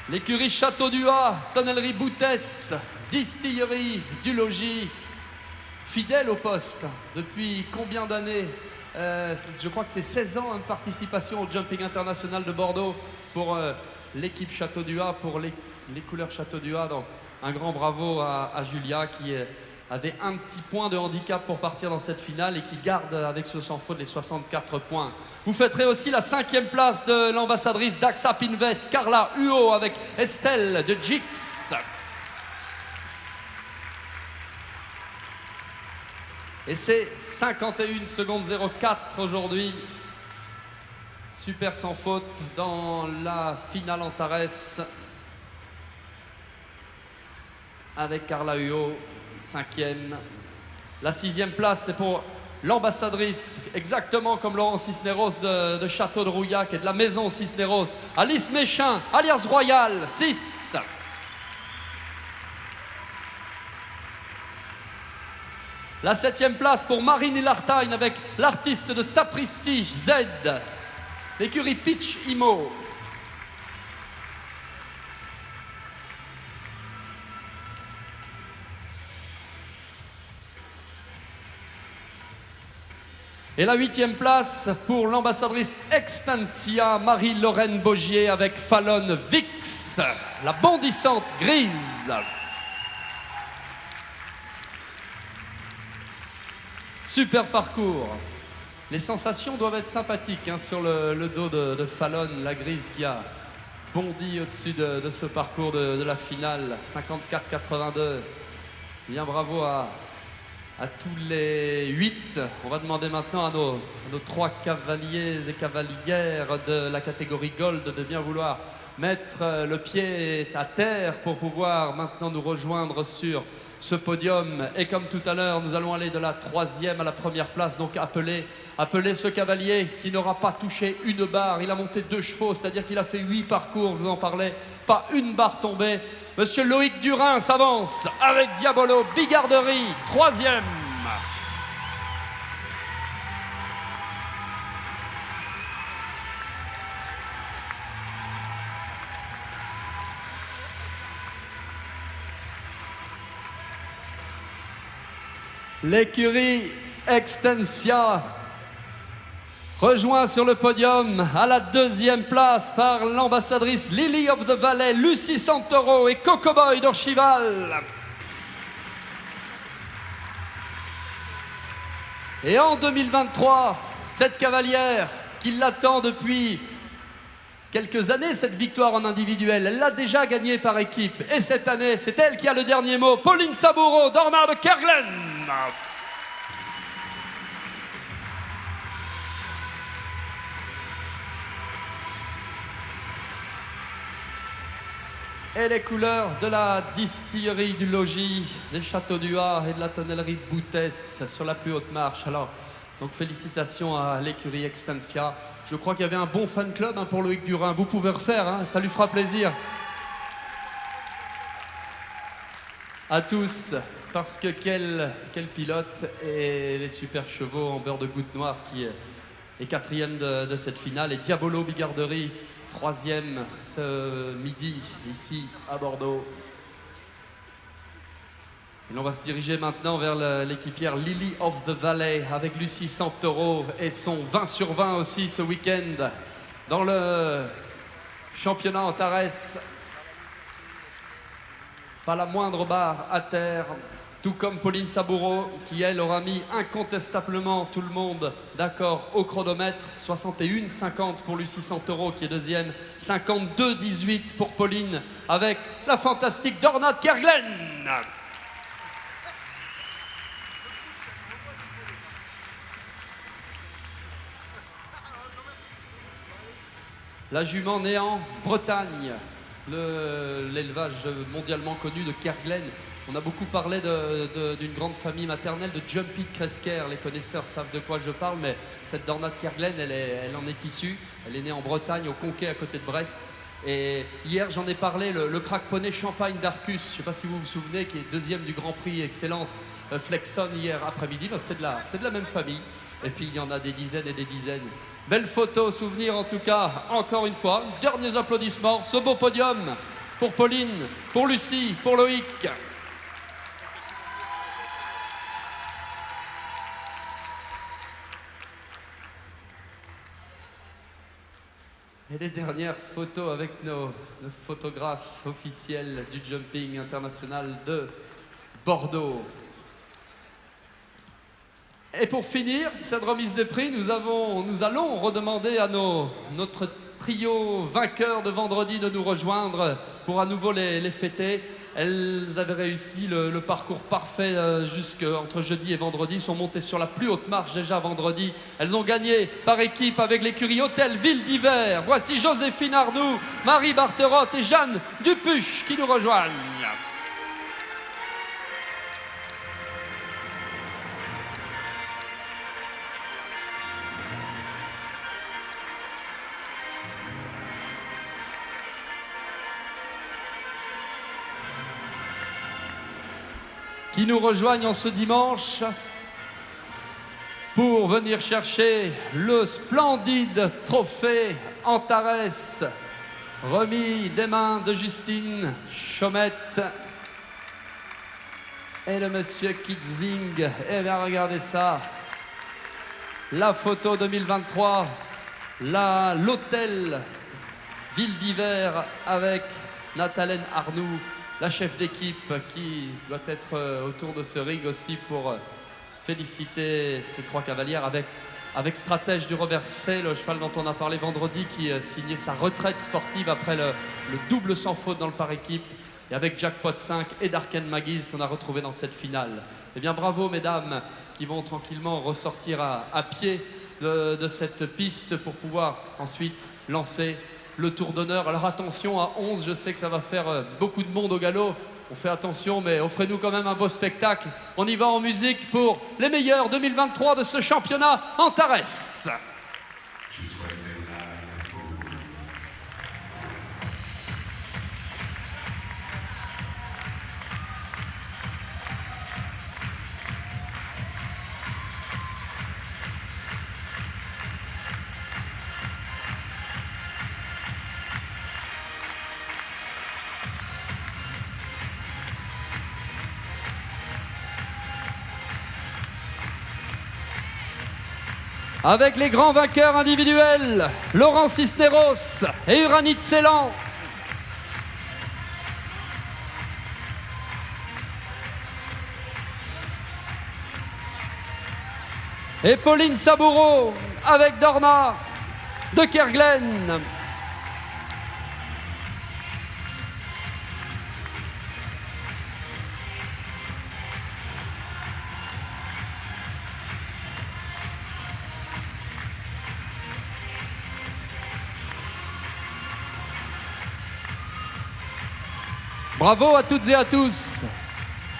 L'écurie Château du Ha, Tonnellerie Boutesse, Distillerie du Logis, fidèle au poste depuis combien d'années? Je crois que c'est 16 ans de participation au Jumping International de Bordeaux pour l'équipe Château du Ha, pour les couleurs Château du Ha. Donc un grand bravo à Julia qui avait un petit point de handicap pour partir dans cette finale et qui garde avec ce sans faute les 64 points. Vous fêterez aussi la 5e place de l'ambassadrice d'Axap Invest, Carla Huot, avec Estelle de Jix. Et c'est 51 secondes 04 aujourd'hui. Super sans faute dans la finale Antares. Avec Carla Huot, 5e. La 6e place, c'est pour l'ambassadrice, exactement comme Laurent Cisneros de Château de Rouillac et de la maison Cisneros, Alice Méchin, alias Royal, 6. La 7e place pour Marine Lartagne avec l'artiste de Sapristi, Z. L'écurie Pitch Imo. Et la 8e place pour l'ambassadrice Extensia, Marie-Lorraine Bogier avec Fallon Vix, la bondissante grise. Super parcours. Les sensations doivent être sympathiques hein, sur le dos de Fallon, la grise qui a bondi au-dessus de ce parcours de la finale. 54-82. Bien bravo à tous les 8. On va demander maintenant à nos 3 cavaliers et cavalières de la catégorie Gold de bien vouloir mettre le pied à terre pour pouvoir maintenant nous rejoindre sur ce podium. Et comme tout à l'heure, nous allons aller de la 3e à la 1re place. Donc appeler ce cavalier qui n'aura pas touché une barre. Il a monté 2 chevaux, c'est-à-dire qu'il a fait 8 parcours, je vous en parlais, pas une barre tombée. Monsieur Loïc Durin s'avance avec Diabolo Bigarderie, 3e. L'écurie Extensia rejoint sur le podium à la 2e place par l'ambassadrice Lily of the Valley, Lucie Santoro et Coco Boy d'Orchival. Et en 2023, cette cavalière qui l'attend depuis quelques années, cette victoire en individuel, elle l'a déjà gagnée par équipe. Et cette année, c'est elle qui a le dernier mot, Pauline Saboureau d'Ornard de Kerglen. Et les couleurs de la distillerie du logis, des châteaux du Har et de la tonnellerie Boutès sur la plus haute marche. Alors, donc félicitations à l'écurie Extensia. Je crois qu'il y avait un bon fan club hein, pour Loïc Durin. Vous pouvez refaire, hein, ça lui fera plaisir. À tous, parce que quel pilote et les super chevaux en beurre de goutte noire qui est 4e de cette finale. Et Diabolo Bigarderie, 3e ce midi, ici à Bordeaux. Et l'on va se diriger maintenant vers l'équipière Lily of the Valley avec Lucie Santoro et son 20 sur 20 aussi ce week-end dans le championnat Antares. Pas la moindre barre à terre, tout comme Pauline Saboureau qui elle aura mis incontestablement tout le monde d'accord au chronomètre. 61,50 pour Lucie Santoro qui est 2e, 52,18 pour Pauline avec la fantastique Dornat Kerglen. La jument néant Bretagne, l'élevage mondialement connu de Kerglen. On a beaucoup parlé d'une grande famille maternelle de Jumpy de Kresker. Les connaisseurs savent de quoi je parle, mais cette Dornat Kerglen, elle en est issue. Elle est née en Bretagne, au Conquet, à côté de Brest. Et hier, j'en ai parlé, le crack poney Champagne d'Arcus, je ne sais pas si vous vous souvenez, qui est 2e du Grand Prix Excellence Flexon hier après-midi. Ben, c'est de la même famille. Et puis, il y en a des dizaines et des dizaines. Belle photo, souvenir en tout cas, encore une fois. Derniers applaudissements, ce beau podium pour Pauline, pour Lucie, pour Loïc. Et les dernières photos avec nos photographes officiels du jumping international de Bordeaux. Et pour finir cette remise des prix, nous allons redemander à notre trio vainqueur de vendredi de nous rejoindre pour à nouveau les fêter. Elles avaient réussi le parcours parfait jusqu'entre jeudi et vendredi, sont montées sur la plus haute marche déjà vendredi. Elles ont gagné par équipe avec l'écurie Hôtel Ville d'Hiver. Voici Joséphine Arnoux, Marie Barterotte et Jeanne Dupuche qui nous rejoignent. qui nous rejoignent en ce dimanche pour venir chercher le splendide trophée Antares, remis des mains de Justine Chaumette et le monsieur Kitzing. Eh bien, regardez ça. La photo 2023, l'hôtel Ville d'hiver avec Nathalène Arnoux, la chef d'équipe qui doit être autour de ce ring aussi pour féliciter ces trois cavalières avec Stratège du Reversé, le cheval dont on a parlé vendredi qui signait sa retraite sportive après le double sans faute dans le par équipe, et avec Jackpot 5 et Darken Magiz qu'on a retrouvé dans cette finale. Eh bien bravo mesdames qui vont tranquillement ressortir à pied de cette piste pour pouvoir ensuite lancer le tour d'honneur. Alors attention, à 11, je sais que ça va faire beaucoup de monde au galop. On fait attention, mais offrez-nous quand même un beau spectacle. On y va en musique pour les meilleurs 2023 de ce championnat Antares. Avec les grands vainqueurs individuels, Laurent Cisneros et Uranit Ceylan. Et Pauline Saboureau avec Dorna de Kerguelen. Bravo à toutes et à tous.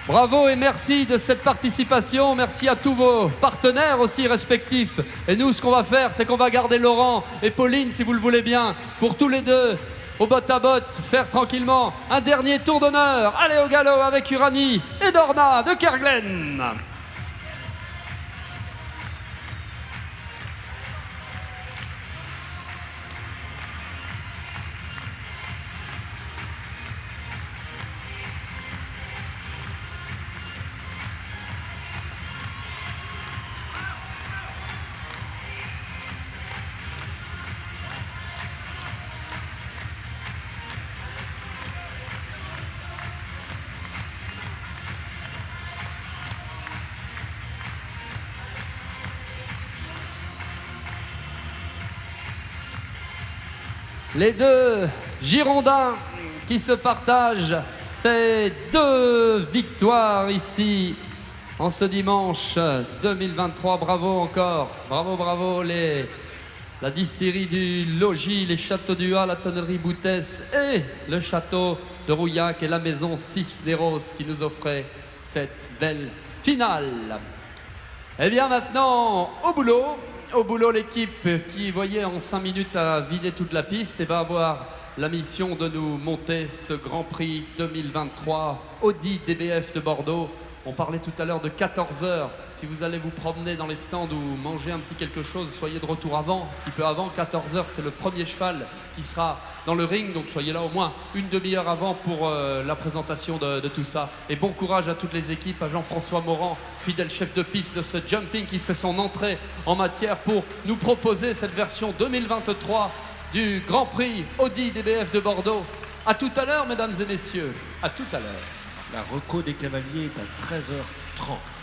Bravo et merci de cette participation. Merci à tous vos partenaires aussi respectifs. Et nous, ce qu'on va faire, c'est qu'on va garder Laurent et Pauline, si vous le voulez bien, pour tous les deux, au botte à botte, faire tranquillement un dernier tour d'honneur. Allez au galop avec Uranie et Dorna de Kerguelen. Les deux Girondins qui se partagent ces deux victoires ici en ce dimanche 2023. Bravo encore, bravo, bravo la distillerie du Logis, les châteaux du Hall, la tonnerie Boutès et le château de Rouillac et la maison Cisneros qui nous offrait cette belle finale. Eh bien maintenant, au boulot, l'équipe qui voyait en 5 minutes à vider toute la piste et va avoir la mission de nous monter ce Grand Prix 2023 Audi DBF de Bordeaux. On parlait tout à l'heure de 14h. Si vous allez vous promener dans les stands ou manger un petit quelque chose, soyez de retour avant, un petit peu avant. 14h, c'est le premier cheval qui sera dans le ring. Donc soyez là au moins une demi-heure avant pour la présentation de tout ça. Et bon courage à toutes les équipes, à Jean-François Morand, fidèle chef de piste de ce jumping qui fait son entrée en matière pour nous proposer cette version 2023 du Grand Prix Audi DBF de Bordeaux. À tout à l'heure, mesdames et messieurs. À tout à l'heure. La reco des cavaliers est à 13h30.